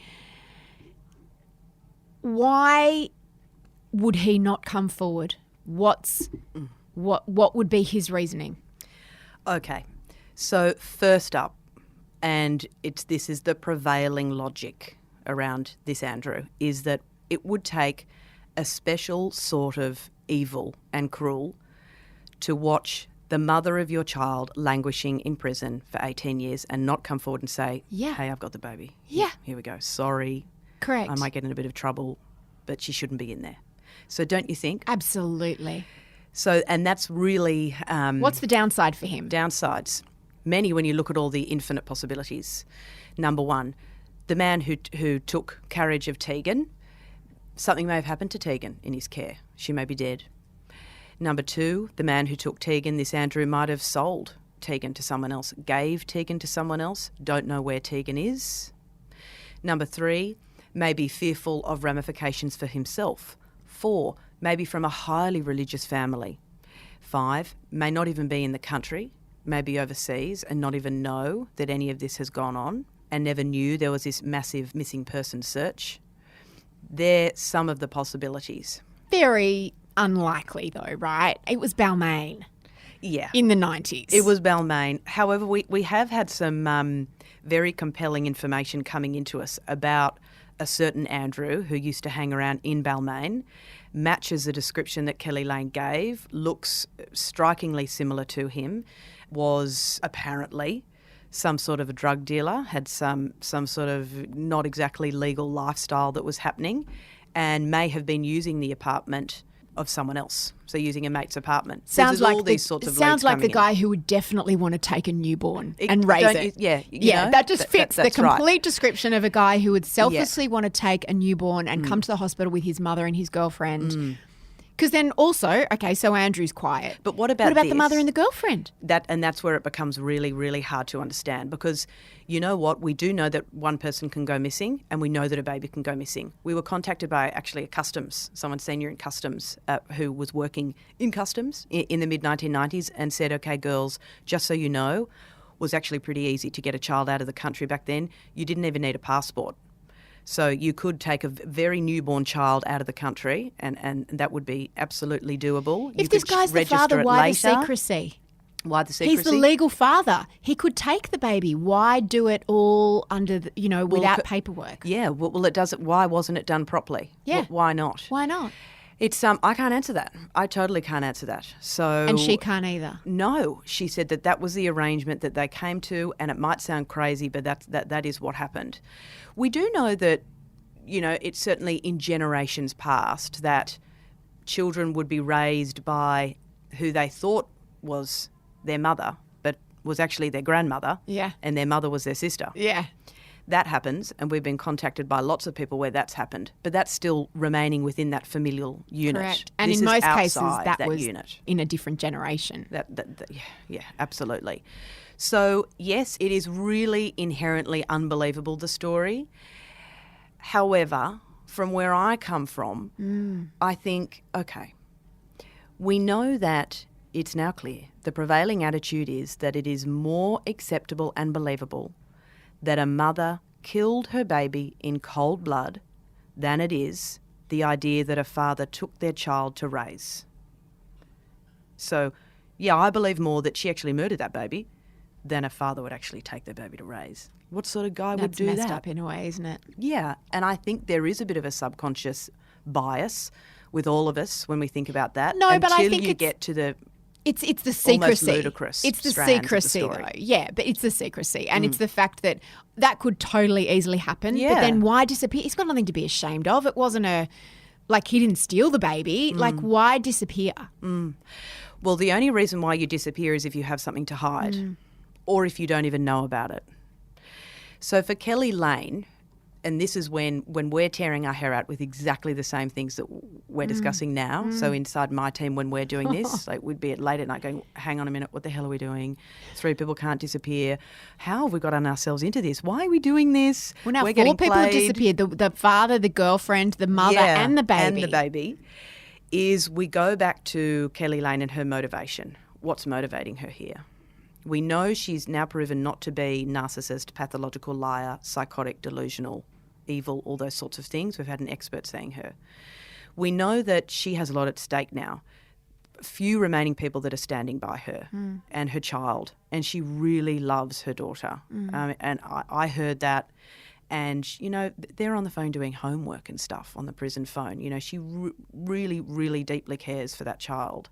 Why would he not come forward? What would be his reasoning? Okay, so first up, and this is the prevailing logic around this, Andrew, is that it would take a special sort of evil and cruel to watch the mother of your child languishing in prison for 18 years and not come forward and say, hey, I've got the baby. Yeah. Here we go. Sorry. Correct. I might get in a bit of trouble, but she shouldn't be in there. So don't you think? Absolutely. So, and that's really... what's the downside for him? Downsides. Many when you look at all the infinite possibilities. Number one, the man who took carriage of Tegan, something may have happened to Tegan in his care. She may be dead. Number two, the man who took Tegan, this Andrew, might have sold Tegan to someone else, gave Tegan to someone else, don't know where Tegan is. Number three, may be fearful of ramifications for himself. 4, maybe from a highly religious family. 5, may not even be in the country, may be overseas and not even know that any of this has gone on and never knew there was this massive missing person search. They're some of the possibilities. Very unlikely though, right? It was Balmain. Yeah. In the 90s. It was Balmain. However, we have had some very compelling information coming into us about a certain Andrew who used to hang around in Balmain, matches the description that Keli Lane gave, looks strikingly similar to him, was apparently some sort of a drug dealer, had some sort of not exactly legal lifestyle that was happening, and may have been using the apartment of someone else, so using a mate's apartment. Sounds like all these sorts of sounds like the guy in. who would definitely want to take a newborn and raise it. You know, that just fits the complete right. description of a guy who would selflessly want to take a newborn and come to the hospital with his mother and his girlfriend. Because then also, okay, so Andrew's quiet. But what about the mother and the girlfriend? That's where it becomes really, really hard to understand, because you know what? We do know that one person can go missing, and we know that a baby can go missing. We were contacted by actually a customs, someone senior in customs who was working in customs in the mid-1990s and said, okay, girls, just so you know, was actually pretty easy to get a child out of the country back then. You didn't even need a passport. So you could take a very newborn child out of the country and that would be absolutely doable. If this guy's the father, why the secrecy? Why the secrecy? He's the legal father. He could take the baby. Why do it all under, without paperwork? Yeah, well, it does it. Why wasn't it done properly? Yeah. Why not? Why not? It's I can't answer that. I totally can't answer that. So and she can't either. No, she said that was the arrangement that they came to, and it might sound crazy, but that is what happened. We do know that, it's certainly in generations past that children would be raised by who they thought was their mother, but was actually their grandmother. Yeah. And their mother was their sister. Yeah. That happens, and we've been contacted by lots of people where that's happened, but that's still remaining within that familial unit. Correct. And this in most cases, that was unit. In a different generation. Yeah, absolutely. So, yes, it is really inherently unbelievable, the story. However, from where I come from, I think, okay, we know that it's now clear. The prevailing attitude is that it is more acceptable and believable that a mother killed her baby in cold blood than it is the idea that a father took their child to raise. So, yeah, I believe more that she actually murdered that baby than a father would actually take their baby to raise. What sort of guy would do that? That's messed up in a way, isn't it? Yeah, and I think there is a bit of a subconscious bias with all of us when we think about that. No, but I think until you get to the It's the secrecy. Ludicrous. It's the secrecy, though. Yeah, but it's the secrecy, and it's the fact that could totally easily happen. Yeah. But then why disappear? He's got nothing to be ashamed of. It wasn't he didn't steal the baby. Why disappear? Well, the only reason why you disappear is if you have something to hide, or if you don't even know about it. So for Keli Lane, and this is when we're tearing our hair out with exactly the same things that we're discussing now. So inside my team, when we're doing this, we'd be late at night going, hang on a minute, what the hell are we doing? 3 people can't disappear. How have we gotten ourselves into this? Why are we doing this? Well, now we're 4 people have played. disappeared. The father, the girlfriend, the mother and the baby. And the baby. Is we go back to Keli Lane and her motivation. What's motivating her here? We know she's now proven not to be narcissist, pathological liar, psychotic, delusional, evil, all those sorts of things. We've had an expert saying her. We know that she has a lot at stake now. Few remaining people that are standing by her and her child, and she really loves her daughter. And I heard that, and, you know, they're on the phone doing homework and stuff on the prison phone. You know, she really, really deeply cares for that child.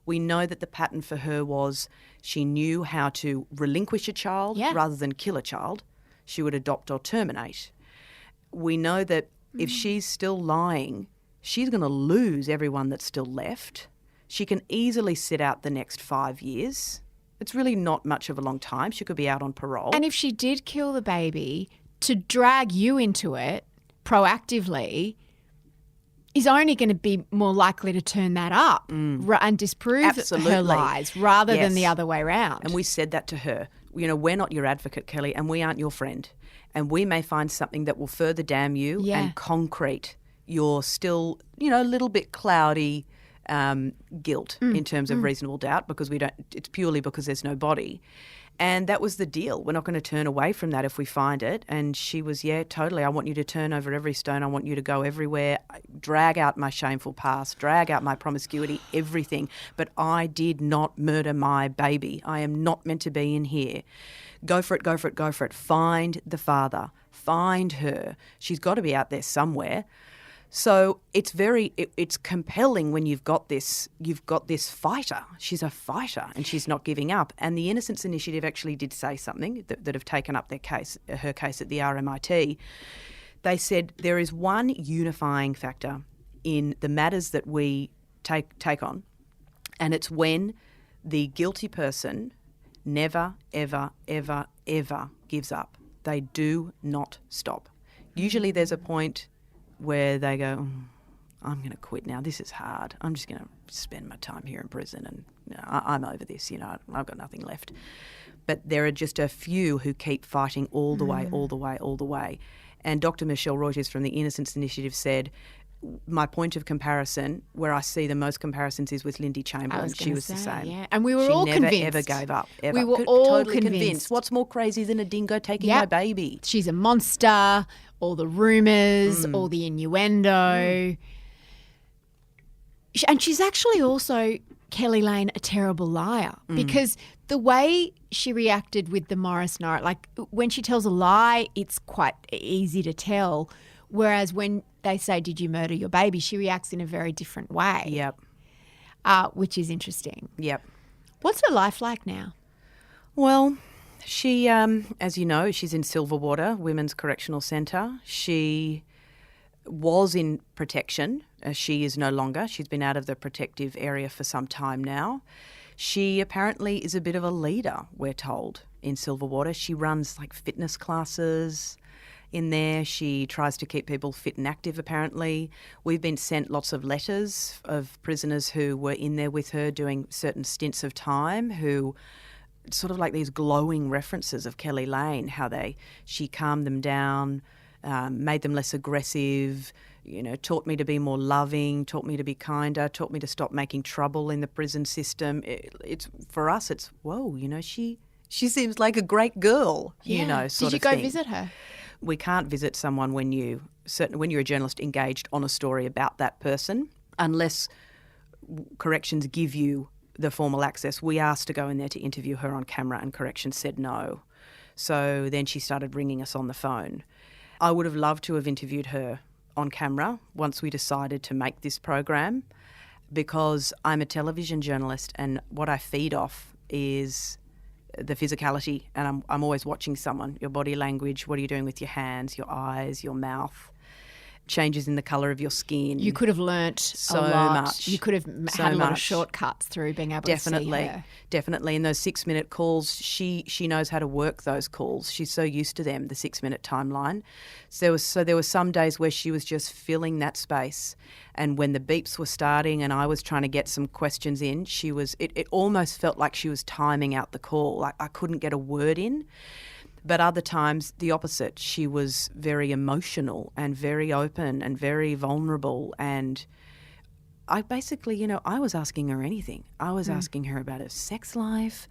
We know that the pattern for her was she knew how to relinquish a child rather than kill a child. She would adopt or terminate. We know that if she's still lying, she's going to lose everyone that's still left. She can easily sit out the next 5 years. It's really not much of a long time. She could be out on parole. And if she did kill the baby, to drag you into it proactively is only going to be more likely to turn that up and disprove her lies rather than the other way around. And we said that to her. You know, we're not your advocate, Kelly, and we aren't your friend. And we may find something that will further damn you and concrete your still, you know, a little bit cloudy guilt in terms of reasonable doubt, because we don't. It's purely because there's no body. And that was the deal. We're not going to turn away from that if we find it. And she was, totally. I want you to turn over every stone. I want you to go everywhere, drag out my shameful past, drag out my promiscuity, everything. But I did not murder my baby. I am not meant to be in here. Go for it, go for it, go for it. Find the father. Find her. She's got to be out there somewhere. So it's compelling when you've got this fighter. She's a fighter and she's not giving up. And the Innocence Initiative actually did say something that have taken up her case at the RMIT. They said there is one unifying factor in the matters that we take on, and it's when the guilty person never, ever, ever, ever gives up. They do not stop. Usually there's a point where they go, I'm going to quit now. This is hard. I'm just going to spend my time here in prison and I'm over this. You know, I've got nothing left. But there are just a few who keep fighting all the way, all the way, all the way. And Dr. Michelle Reuters from the Innocence Initiative said, my point of comparison, where I see the most comparisons, is with Lindy Chamberlain. She was the same. Yeah. And we were all convinced. She never, ever gave up, ever. We were all totally convinced. What's more crazy than a dingo taking my baby? She's a monster, all the rumours, all the innuendo. And she's actually also, Keli Lane, a terrible liar, because the way she reacted with the Morris Norris, like when she tells a lie, it's quite easy to tell. Whereas when they say, did you murder your baby, she reacts in a very different way. Yep. Which is interesting. Yep. What's her life like now? Well, she, as you know, she's in Silverwater Women's Correctional Centre. She was in protection. She is no longer. She's been out of the protective area for some time now. She apparently is a bit of a leader, we're told, in Silverwater. She runs like fitness classes in there. She tries to keep people fit and active, apparently. We've been sent lots of letters of prisoners who were in there with her doing certain stints of time, who sort of like these glowing references of Keli Lane, how she calmed them down, made them less aggressive, you know, taught me to be more loving, taught me to be kinder, taught me to stop making trouble in the prison system. It's for us, it's, whoa, you know, she seems like a great girl, you know, sort of thing. Did you go visit her? We can't visit someone when you're a journalist engaged on a story about that person, unless corrections give you the formal access. We asked to go in there to interview her on camera, and corrections said no. So then she started ringing us on the phone. I would have loved to have interviewed her on camera once we decided to make this program, because I'm a television journalist and what I feed off is the physicality, and I'm always watching someone, your body language, what are you doing with your hands, your eyes, your mouth, changes in the colour of your skin. You could have learnt so a lot. much. You could have had a lot of shortcuts through being able to see her. Definitely. In those 6-minute calls, she knows how to work those calls. She's so used to them, the 6-minute timeline. So there were some days where she was just filling that space. And when the beeps were starting and I was trying to get some questions in, it almost felt like she was timing out the call. Like I couldn't get a word in. But other times, the opposite. She was very emotional and very open and very vulnerable. And I basically, I was asking her anything. I was asking her about her sex life,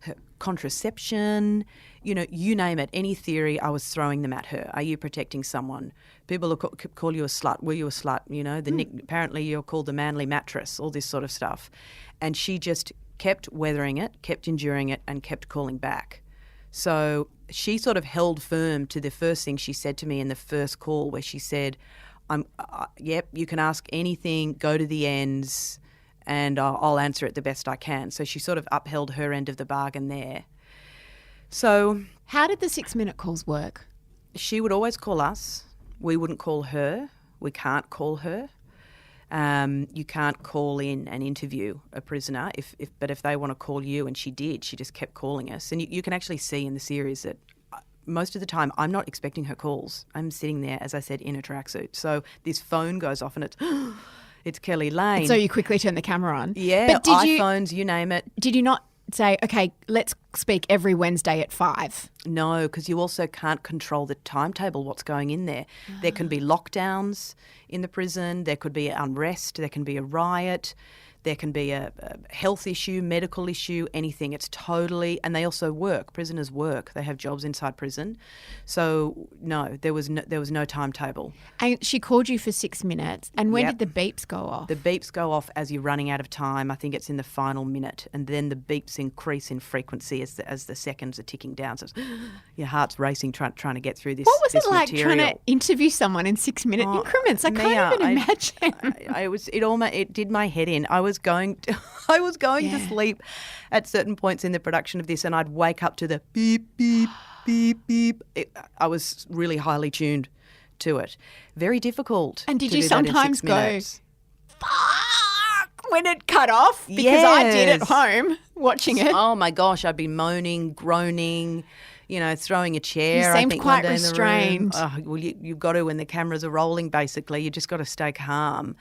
her contraception, you name it, any theory, I was throwing them at her. Are you protecting someone? People will call you a slut. Were you a slut? Apparently you're called the manly mattress, all this sort of stuff. And she just kept weathering it, kept enduring it, and kept calling back. So she sort of held firm to the first thing she said to me in the first call, where she said, yep, you can ask anything, go to the ends, and I'll answer it the best I can. So she sort of upheld her end of the bargain there. So how did the 6-minute calls work? She would always call us. We wouldn't call her. We can't call her. You can't call in and interview a prisoner, but if they want to call you, and she did, she just kept calling us. And you can actually see in the series that most of the time I'm not expecting her calls. I'm sitting there, as I said, in a tracksuit. So this phone goes off and it's Keli Lane. So you quickly turn the camera on. Yeah, but iPhones, you name it. Did you not say, okay, let's speak every Wednesday at 5? No, because you also can't control the timetable, what's going in there. There can be lockdowns in the prison. There could be unrest. There can be a riot. There can be a health issue, medical issue, anything. It's totally, and they also work. Prisoners work. They have jobs inside prison. So no, there was no timetable. And she called you for 6 minutes. And when did the beeps go off? The beeps go off as you're running out of time. I think it's in the final minute, and then the beeps increase in frequency as the seconds are ticking down. So your heart's racing trying to get through this. What was it like material. trying to interview someone in 6-minute increments? I can't even imagine. It did my head in. I was going to sleep at certain points in the production of this, and I'd wake up to the beep, beep, beep, beep. I was really highly tuned to it. Very difficult. And did you sometimes go, fuck, when it cut off? Because I did at home watching it. Oh my gosh, I'd be moaning, groaning, throwing a chair. You seemed quite restrained. Well, you've got to when the cameras are rolling, basically. You just got to stay calm.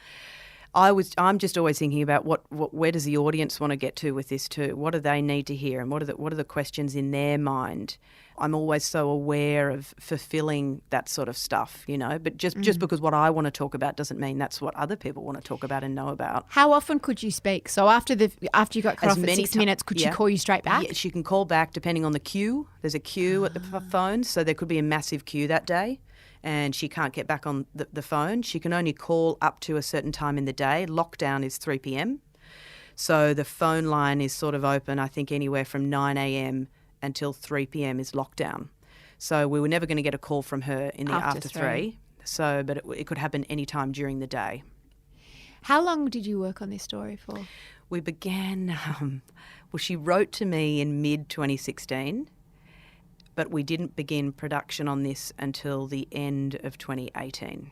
I'm just always thinking about where does the audience want to get to with this too? What do they need to hear, and what are the questions in their mind? I'm always so aware of fulfilling that sort of stuff, But just because what I want to talk about doesn't mean that's what other people want to talk about and know about. How often could you speak? So after you got cut off at 6 minutes, could she call you straight back? Yeah, she can call back depending on the queue. There's a queue at the phone, so there could be a massive queue that day. And she can't get back on the phone. She can only call up to a certain time in the day. Lockdown is 3 p.m. So the phone line is sort of open, I think, anywhere from 9 a.m. until 3 p.m. is lockdown. So we were never going to get a call from her in the after 3. So, but it could happen any time during the day. How long did you work on this story for? We began, she wrote to me in mid-2016. But we didn't begin production on this until the end of 2018.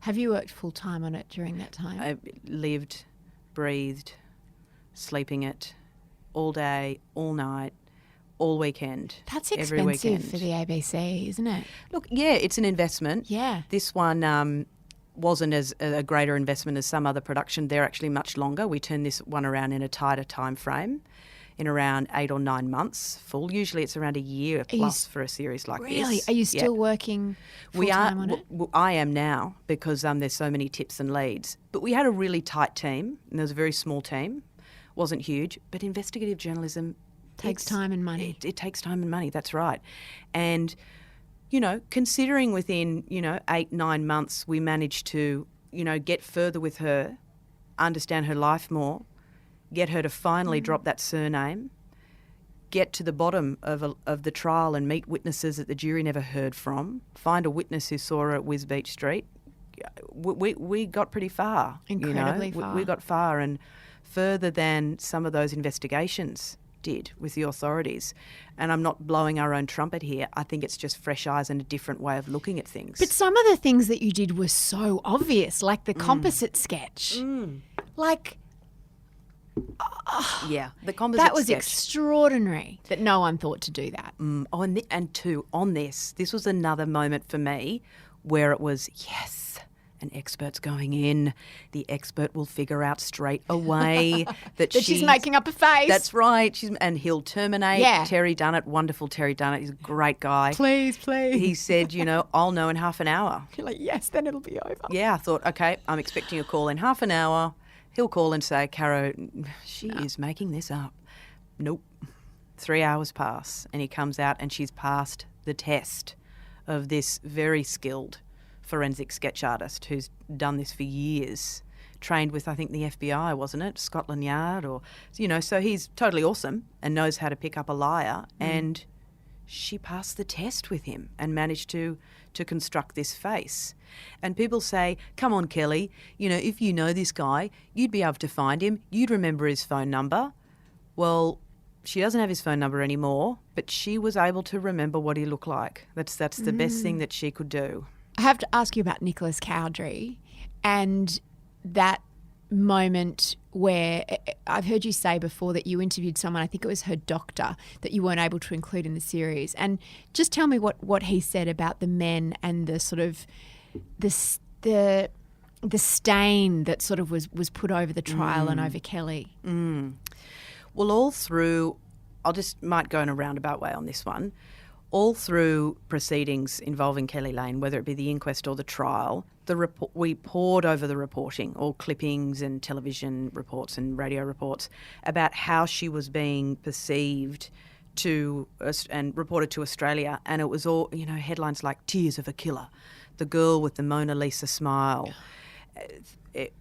Have you worked full-time on it during that time? I lived, breathed, sleeping it all day, all night, all weekend. That's expensive for the ABC, isn't it? Look, yeah, it's an investment. Yeah. This one wasn't as a greater investment as some other production. They're actually much longer. We turned this one around in a tighter time frame, in around 8 or 9 months full. Usually it's around a year plus for a series like this. Really? Are you still working full-time on it? I am now, because there's so many tips and leads. But we had a really tight team, and there was a very small team. Wasn't huge, but investigative journalism takes time and money. It takes time and money, that's right. And, considering within, 8, 9 months we managed to, get further with her, understand her life more, get her to finally drop that surname, get to the bottom of the trial and meet witnesses that the jury never heard from, find a witness who saw her at Wisbeach Street. We got pretty far. Incredibly far. We got far, and further than some of those investigations did with the authorities. And I'm not blowing our own trumpet here. I think it's just fresh eyes and a different way of looking at things. But some of the things that you did were so obvious, like the composite sketch. Like... yeah, the composite that was sketch. Extraordinary that no one thought to do that. On this was another moment for me where it was, yes, an expert's going in. The expert will figure out straight away that she's making up a face. That's right. And he'll terminate. Yeah. Terry Dunnett, wonderful Terry Dunnett. He's a great guy. Please. He said, I'll know in half an hour. You're like, yes, then it'll be over. Yeah, I thought, okay, I'm expecting a call in half an hour. He'll call and say, Caro, she is making this up. Nope. 3 hours pass and he comes out and she's passed the test of this very skilled forensic sketch artist who's done this for years, trained with, I think, the FBI, wasn't it? Scotland Yard or, so he's totally awesome and knows how to pick up a liar. And she passed the test with him and managed to construct this face. And people say, come on, Keli, if you know this guy, you'd be able to find him. You'd remember his phone number. Well, she doesn't have his phone number anymore, but she was able to remember what he looked like. That's the best thing that she could do. I have to ask you about Nicholas Cowdery and that moment where I've heard you say before that you interviewed someone, I think it was her doctor, that you weren't able to include in the series. And just tell me what he said about the men and the sort of the stain that sort of was put over the trial and over Keli. Well, all through, might go in a roundabout way on this one, all through proceedings involving Keli Lane, whether it be the inquest or the trial, we poured over the reporting, all clippings and television reports and radio reports about how she was being perceived and reported to Australia. And it was all, headlines like Tears of a Killer, the girl with the Mona Lisa smile.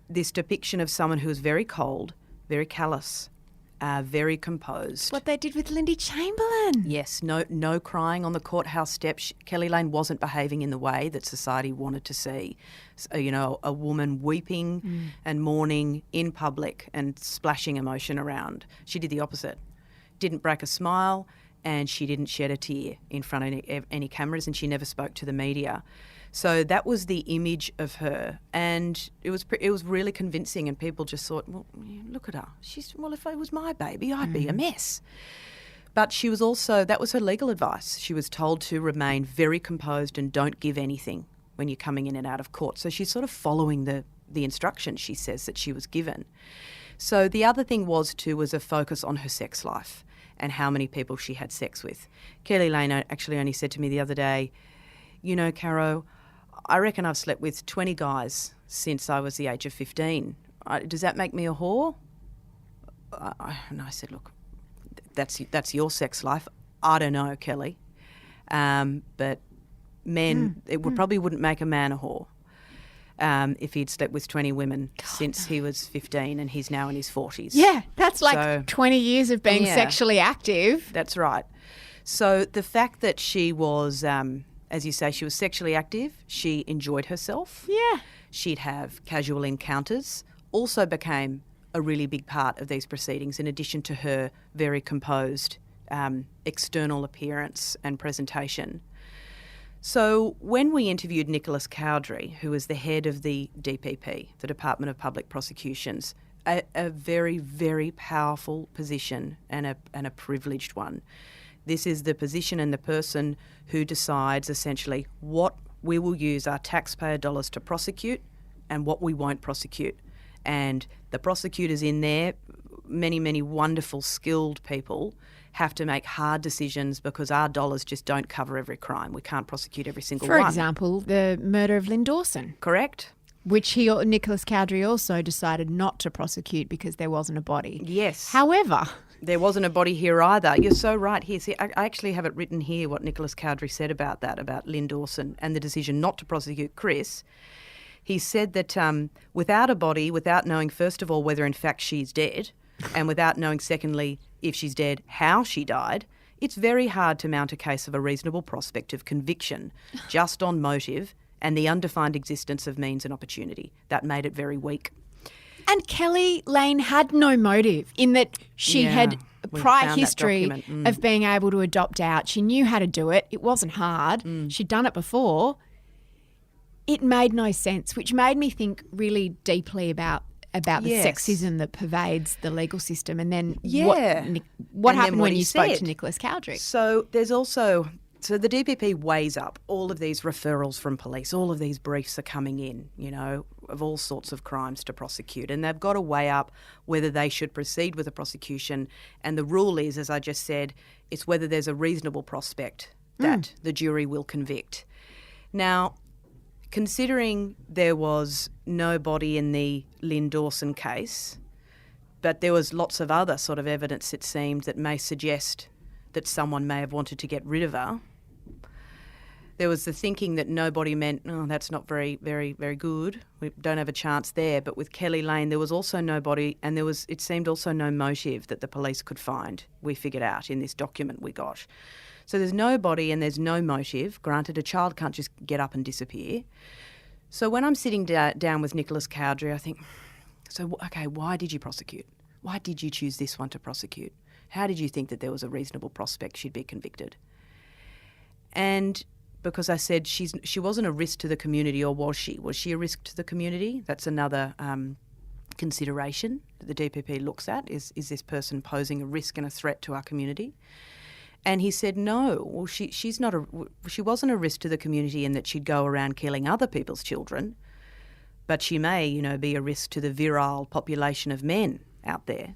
This depiction of someone who was very cold, very callous, very composed. What they did with Lindy Chamberlain. Yes, no crying on the courthouse steps. Keli Lane wasn't behaving in the way that society wanted to see. So, a woman weeping and mourning in public and splashing emotion around. She did the opposite. Didn't break a smile and she didn't shed a tear in front of any cameras and she never spoke to the media. So that was the image of her, and it was really convincing. And people just thought, well, look at her. If it was my baby, I'd be a mess. But she was also, that was her legal advice. She was told to remain very composed and don't give anything when you're coming in and out of court. So she's sort of following the instructions, she says, that she was given. So the other thing was a focus on her sex life and how many people she had sex with. Keli Lane actually only said to me the other day, Caro, I reckon I've slept with 20 guys since I was the age of 15. Does that make me a whore? And I said, look, that's your sex life. I don't know, Keli. But men, probably wouldn't make a man a whore if he'd slept with 20 women since he was 15 and he's now in his 40s. Yeah, that's like 20 years of being sexually active. That's right. So the fact that she was... as you say, she was sexually active. She enjoyed herself. Yeah. She'd have casual encounters. Also became a really big part of these proceedings, in addition to her very composed external appearance and presentation. So when we interviewed Nicholas Cowdery, who was the head of the DPP, the Department of Public Prosecutions, a very, very powerful position and a privileged one. This is the position and the person who decides essentially what we will use our taxpayer dollars to prosecute and what we won't prosecute. And the prosecutors in there, many, many wonderful, skilled people, have to make hard decisions because our dollars just don't cover every crime. We can't prosecute every single one. For example, the murder of Lynn Dawson. Correct. Which Nicholas Cowdery also decided not to prosecute because there wasn't a body. Yes. However... There wasn't a body here either. You're so right here. See, I actually have it written here what Nicholas Cowdery said about that, about Lynn Dawson and the decision not to prosecute Chris. He said that without a body, without knowing, first of all, whether in fact she's dead, and without knowing, secondly, if she's dead, how she died, it's very hard to mount a case of a reasonable prospect of conviction just on motive and the undefined existence of means and opportunity. That made it very weak. And Keli Lane had no motive in that she had a prior history of being able to adopt out. She knew how to do it. It wasn't hard. She'd done it before. It made no sense, which made me think really deeply about the sexism that pervades the legal system. And then what happened when you spoke to Nicholas Cowdery? So there's also... So the DPP weighs up all of these referrals from police. All of these briefs are coming in, of all sorts of crimes to prosecute. And they've got to weigh up whether they should proceed with a prosecution. And the rule is, as I just said, it's whether there's a reasonable prospect that the jury will convict. Now, considering there was no body in the Lynn Dawson case, but there was lots of other sort of evidence, it seemed, that may suggest that someone may have wanted to get rid of her. There was the thinking that nobody meant, oh, that's not very, very, very good. We don't have a chance there. But with Keli Lane, there was also nobody, and there was, it seemed, also no motive that the police could find, we figured out in this document we got. So there's no body and there's no motive. Granted, a child can't just get up and disappear. So when I'm sitting down with Nicholas Cowdery, I think, so, okay, why did you prosecute? Why did you choose this one to prosecute? How did you think that there was a reasonable prospect she'd be convicted? And because I said she wasn't a risk to the community, or was she? Was she a risk to the community? That's another consideration that the DPP looks at, is this person posing a risk and a threat to our community? And he said no. Well, she wasn't a risk to the community in that she'd go around killing other people's children, but she may, be a risk to the virile population of men out there.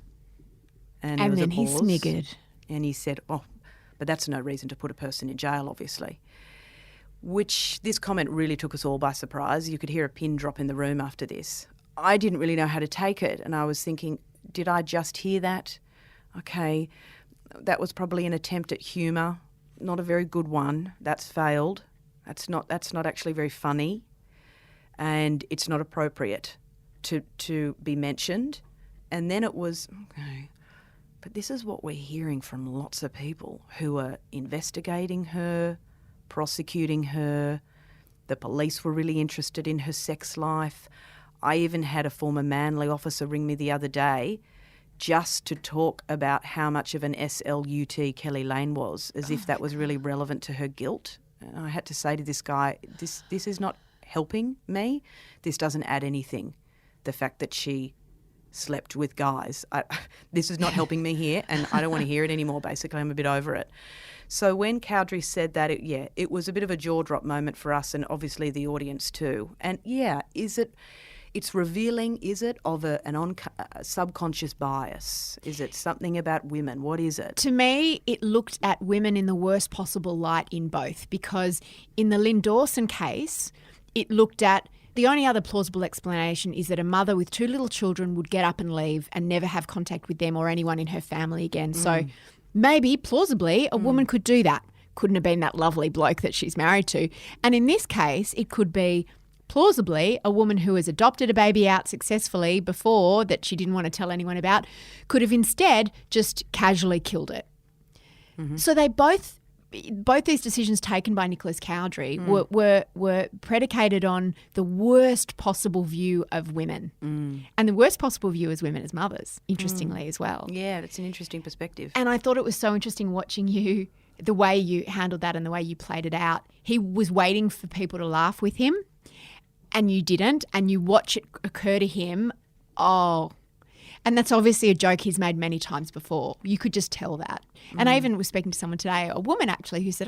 And then he sniggered. And he said, oh, but that's no reason to put a person in jail, obviously. Which this comment really took us all by surprise. You could hear a pin drop in the room after this. I didn't really know how to take it, and I was thinking, did I just hear that? Okay, that was probably an attempt at humour, not a very good one. That's failed. That's not actually very funny, and it's not appropriate to be mentioned. And then it was, okay, but this is what we're hearing from lots of people who are investigating her, prosecuting her. The police were really interested in her sex life. I even had a former Manly officer ring me the other day just to talk about how much of an SLUT Keli Lane was, as if that was really relevant to her guilt. And I had to say to this guy, this is not helping me. This doesn't add anything. The fact that she slept with guys, this is not helping me here, and I don't want to hear it anymore, basically. I'm a bit over it. So when Cowdery said that, it was a bit of a jaw-drop moment for us, and obviously the audience too. And it's revealing, is it, of a subconscious bias? Is it something about women? What is it? To me, it looked at women in the worst possible light in both, because in the Lynn Dawson case, it looked at the only other plausible explanation is that a mother with 2 little children would get up and leave and never have contact with them or anyone in her family again. So maybe, plausibly, a woman could do that. Couldn't have been that lovely bloke that she's married to. And in this case, it could be plausibly a woman who has adopted a baby out successfully before that she didn't want to tell anyone about, could have instead just casually killed it. Mm-hmm. So they both these decisions taken by Nicholas Cowdery were predicated on the worst possible view of women. And the worst possible view as women as mothers, interestingly, as well. Yeah, that's an interesting perspective. And I thought it was so interesting watching you, the way you handled that and the way you played it out. He was waiting for people to laugh with him, and you didn't, and you watch it occur to him, and that's obviously a joke he's made many times before. You could just tell that. And I even was speaking to someone today, a woman actually, who said,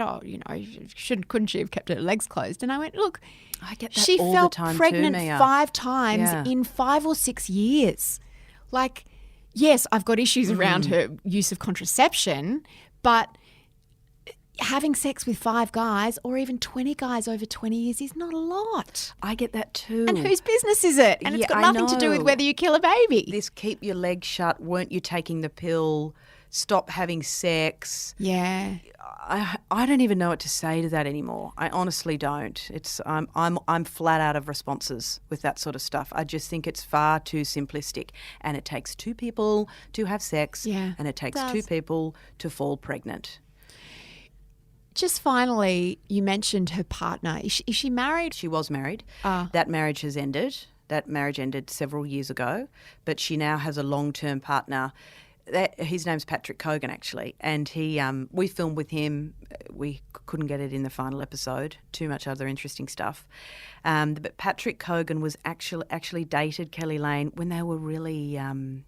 couldn't she have kept her legs closed? And I went, look, I get that she all felt the time pregnant too, Mia. 5 times in 5 or 6 years. Like, yes, I've got issues around her use of contraception, but having sex with 5 guys or even 20 guys over 20 years is not a lot. I get that too. And whose business is it? And it's got nothing to do with whether you kill a baby. This keep your legs shut, weren't you taking the pill, stop having sex. Yeah. I don't even know what to say to that anymore. I honestly don't. I'm flat out of responses with that sort of stuff. I just think it's far too simplistic. And it takes 2 people to have sex, and it takes 2 people to fall pregnant. Just finally, you mentioned her partner. Is she married? She was married. That marriage has ended. That marriage ended several years ago, but she now has a long-term partner. His name's Patrick Cogan, actually, and we filmed with him. We couldn't get it in the final episode. Too much other interesting stuff. But Patrick Cogan was actually dated Keli Lane when they were really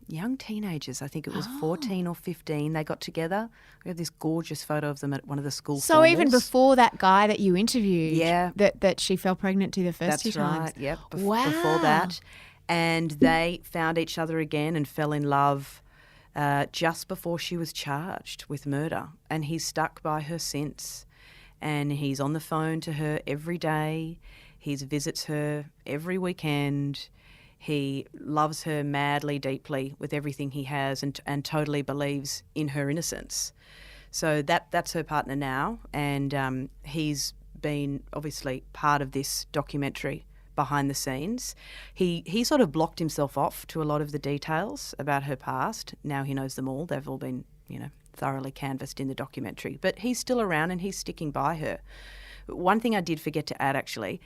young teenagers. I think it was 14 or 15. They got together. We have this gorgeous photo of them at one of the school formals. So even before that guy that you interviewed, that she fell pregnant to the first 2 times. That's right. Yep. Wow. Before that, and they found each other again and fell in love. Just before she was charged with murder, and he's stuck by her since, and he's on the phone to her every day. He visits her every weekend. He loves her madly, deeply with everything he has and totally believes in her innocence. So that's her partner now, and he's been obviously part of this documentary behind the scenes. He sort of blocked himself off to a lot of the details about her past. Now he knows them all. They've all been, thoroughly canvassed in the documentary. But he's still around and he's sticking by her. One thing I did forget to add, actually,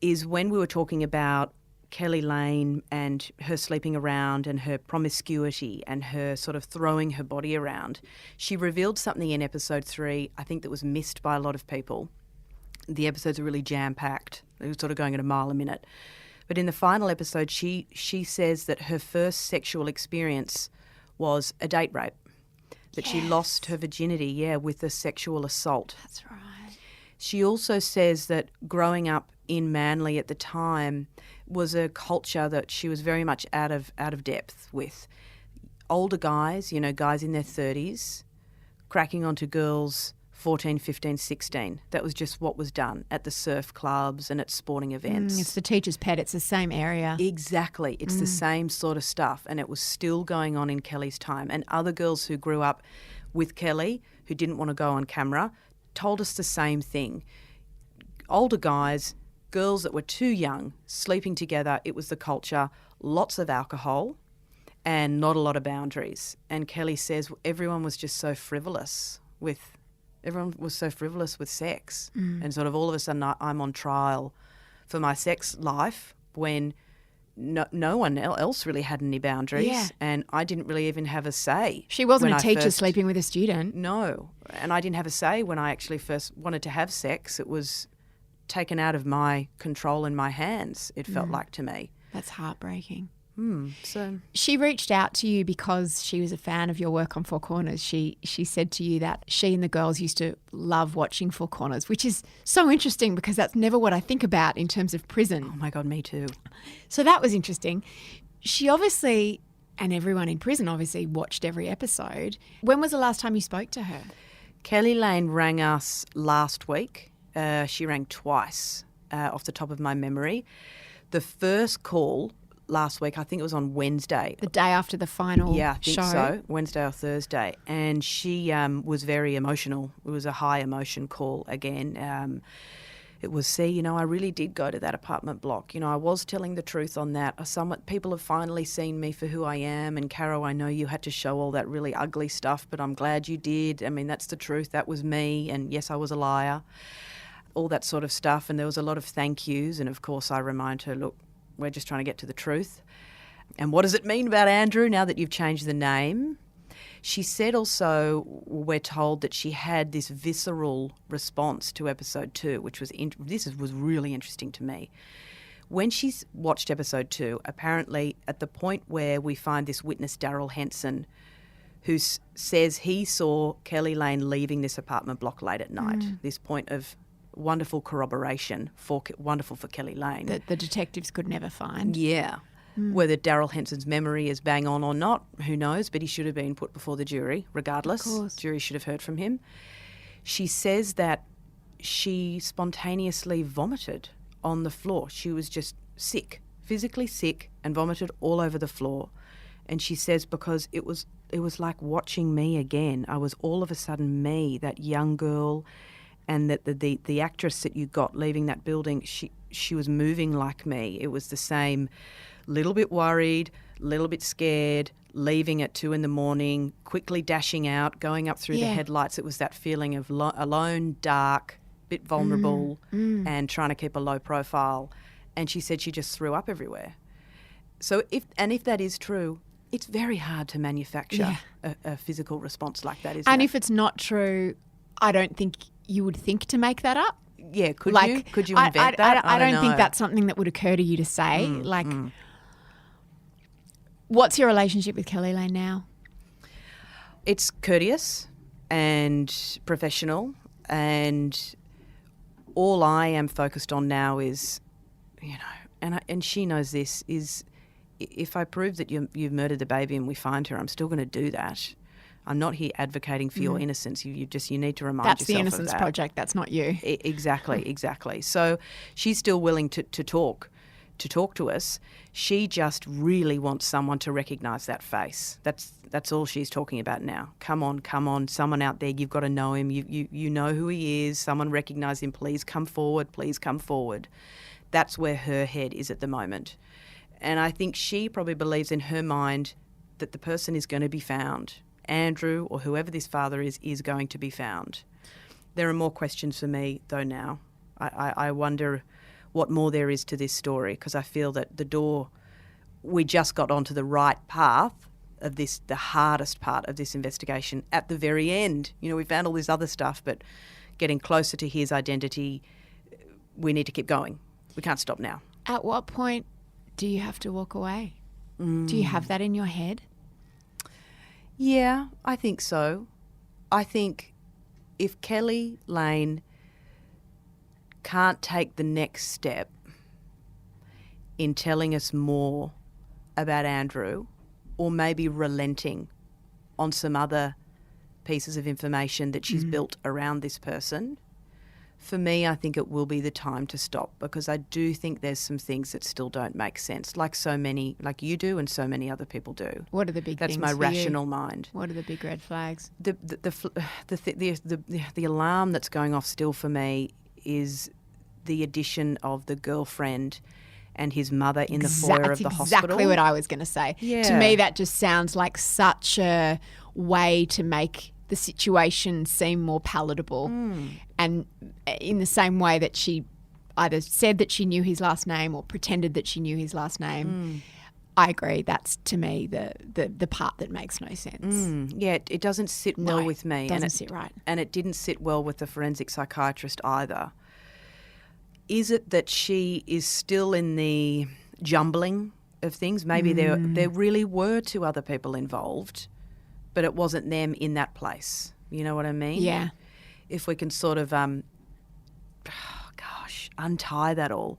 is when we were talking about Keli Lane and her sleeping around and her promiscuity and her sort of throwing her body around, she revealed something in episode 3, I think, that was missed by a lot of people. The episodes are really jam-packed. They were sort of going at a mile a minute. But in the final episode, she says that her first sexual experience was a date rape, that she lost her virginity, with a sexual assault. That's right. She also says that growing up in Manly at the time was a culture that she was very much out of depth with. Older guys, guys in their 30s, cracking onto girls 14, 15, 16. That was just what was done at the surf clubs and at sporting events. It's the teacher's pet. It's the same area. Exactly. It's the same sort of stuff, and it was still going on in Kelly's time. And other girls who grew up with Keli, who didn't want to go on camera, told us the same thing. Older guys, girls that were too young, sleeping together, it was the culture, lots of alcohol and not a lot of boundaries. And Keli says everyone was just so frivolous with sex. And sort of all of a sudden I'm on trial for my sex life when no one else really had any boundaries. Yeah. And I didn't really even have a say. She wasn't a teacher sleeping with a student. No. And I didn't have a say when I actually first wanted to have sex. It was taken out of my control in my hands, it felt like to me. That's heartbreaking. So she reached out to you because she was a fan of your work on Four Corners. She said to you that she and the girls used to love watching Four Corners, which is so interesting because that's never what I think about in terms of prison. Oh my God, me too. So that was interesting. She obviously, and everyone in prison obviously, watched every episode. When was the last time you spoke to her? Keli Lane rang us last week. She rang twice off the top of my memory. The first call last week, I think it was on Wednesday. The day after the final show? Yeah, I think so, Wednesday or Thursday. And she was very emotional. It was a high emotion call again. It was, I really did go to that apartment block. I was telling the truth on that. People have finally seen me for who I am. And Caro, I know you had to show all that really ugly stuff, but I'm glad you did. I mean, that's the truth. That was me. And yes, I was a liar. All that sort of stuff. And there was a lot of thank yous. And of course, I remind her, look, we're just trying to get to the truth. And what does it mean about Andrew now that you've changed the name? She said also, we're told that she had this visceral response to episode 2, which was was really interesting to me. When she's watched episode 2, apparently at the point where we find this witness, Daryl Henson, who says he saw Keli Lane leaving this apartment block late at night, this point of wonderful corroboration, wonderful for Keli Lane. That the detectives could never find. Yeah. Whether Daryl Henson's memory is bang on or not, who knows, but he should have been put before the jury regardless. Of course. Jury should have heard from him. She says that she spontaneously vomited on the floor. She was just sick, physically sick, and vomited all over the floor. And she says because it was like watching me again. I was all of a sudden me, that young girl, and that the actress that you got leaving that building, she was moving like me. It was the same, little bit worried, little bit scared, leaving at 2 a.m, quickly dashing out, going up through the headlights. It was that feeling of alone, dark, bit vulnerable, and trying to keep a low profile. And she said she just threw up everywhere. So if that is true, it's very hard to manufacture a physical response like that, isn't it? And if it's not true, I don't think you would think to make that up. Yeah, could you? Could you invent that? I don't think that's something that would occur to you to say. What's your relationship with Keli Lane now? It's courteous and professional, and all I am focused on now is, and she knows this, is if I prove that you've murdered the baby and we find her, I'm still going to do that. I'm not here advocating for your innocence. You need to remind yourself of that. That's the Innocence Project. That's not you. Exactly. So she's still willing to talk to us. She just really wants someone to recognise that face. That's all she's talking about now. Come on, someone out there, you've got to know him. You know who he is. Someone recognise him. Please come forward. That's where her head is at the moment. And I think she probably believes in her mind that the person is going to be found. Andrew or whoever this father is going to be found. There are more questions for me, though, now. I wonder what more there is to this story, because I feel that we just got onto the right path of this, the hardest part of this investigation at the very end. We found all this other stuff, but getting closer to his identity, we need to keep going. We can't stop now. At what point do you have to walk away? Do you have that in your head? Yeah, I think so. I think if Keli Lane can't take the next step in telling us more about Andrew, or maybe relenting on some other pieces of information that she's built around this person, for me, I think it will be the time to stop, because I do think there's some things that still don't make sense, like you do and so many other people do. What are the big things? That's my rational mind. What are the big red flags? The alarm that's going off still for me is the addition of the girlfriend and his mother in the foyer of the hospital. That's exactly what I was going to say. Yeah. To me, that just sounds like such a way to make the situation seem more palatable. And in the same way that she either said that she knew his last name or pretended that she knew his last name, I agree. That's, to me, the part that makes no sense. Yeah, it doesn't sit well with me. It doesn't sit right. And it didn't sit well with the forensic psychiatrist either. Is it that she is still in the jumbling of things? Maybe there really were two other people involved, but it wasn't them in that place. You know what I mean? Yeah. If we can sort of, untie that all.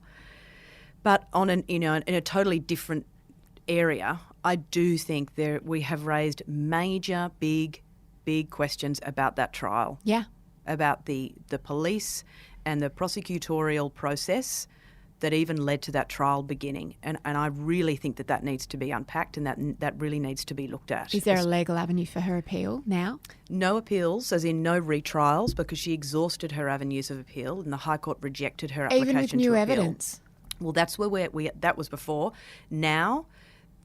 But in a totally different area, I do think we have raised major, big questions about that trial. Yeah. About the police and the prosecutorial process that even led to that trial beginning. And I really think that needs to be unpacked, and that really needs to be looked at. Is there a legal avenue for her appeal now? No appeals, as in no retrials, because she exhausted her avenues of appeal and the High Court rejected her application to appeal. Even with new evidence? Well, that's where that was before. Now,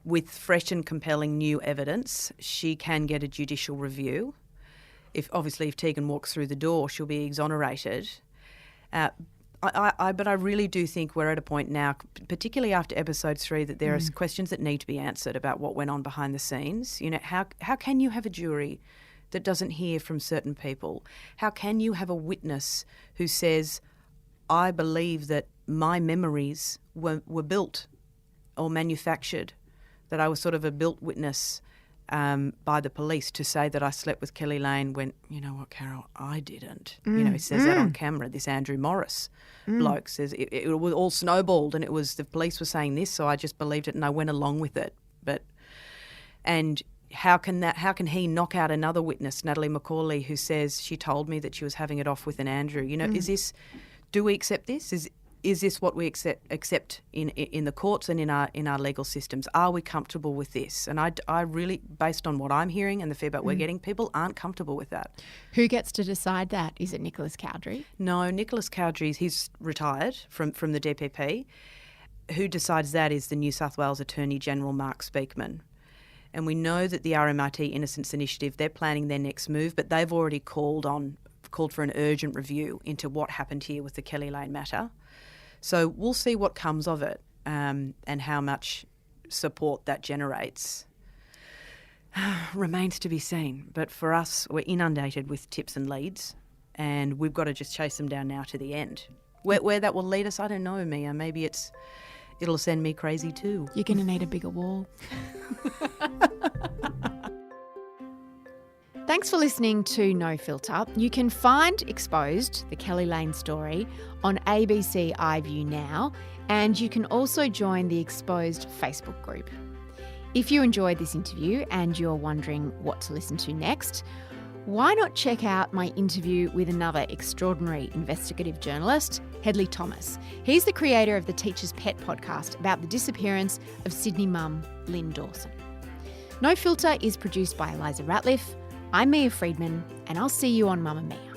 with fresh and compelling new evidence, she can get a judicial review. If Tegan walks through the door, she'll be exonerated. But I really do think we're at a point now, particularly after episode 3, that there are questions that need to be answered about what went on behind the scenes. How can you have a jury that doesn't hear from certain people? How can you have a witness who says, I believe that my memories were built or manufactured, that I was sort of a built witness by the police to say that I slept with Keli Lane when, you know what, Caro, I didn't. He says that on camera. This Andrew Morris bloke says it was all snowballed, and the police were saying this, so I just believed it and I went along with it. And how can he knock out another witness, Natalie McCauley, who says she told me that she was having it off with an Andrew? Do we accept this? Is this what we accept in the courts and in our legal systems? Are we comfortable with this? And I really, based on what I'm hearing and the feedback we're getting, people aren't comfortable with that. Who gets to decide that? Is it Nicholas Cowdery? No, Nicholas Cowdery, he's retired from the DPP. Who decides that is the New South Wales Attorney General, Mark Speakman. And we know that the RMIT Innocence Initiative, they're planning their next move, but they've already called for an urgent review into what happened here with the Keli Lane matter. So we'll see what comes of it and how much support that generates. Remains to be seen. But for us, we're inundated with tips and leads, and we've got to just chase them down now to the end. Where that will lead us, I don't know, Mia. Maybe it'll send me crazy too. You're going to need a bigger wall. Thanks for listening to No Filter. You can find Exposed, the Keli Lane story, on ABC iView now, and you can also join the Exposed Facebook group. If you enjoyed this interview and you're wondering what to listen to next, why not check out my interview with another extraordinary investigative journalist, Hedley Thomas. He's the creator of the Teacher's Pet podcast about the disappearance of Sydney mum Lynn Dawson. No Filter is produced by Eliza Ratliff. I'm Mia Friedman, and I'll see you on Mamma Mia.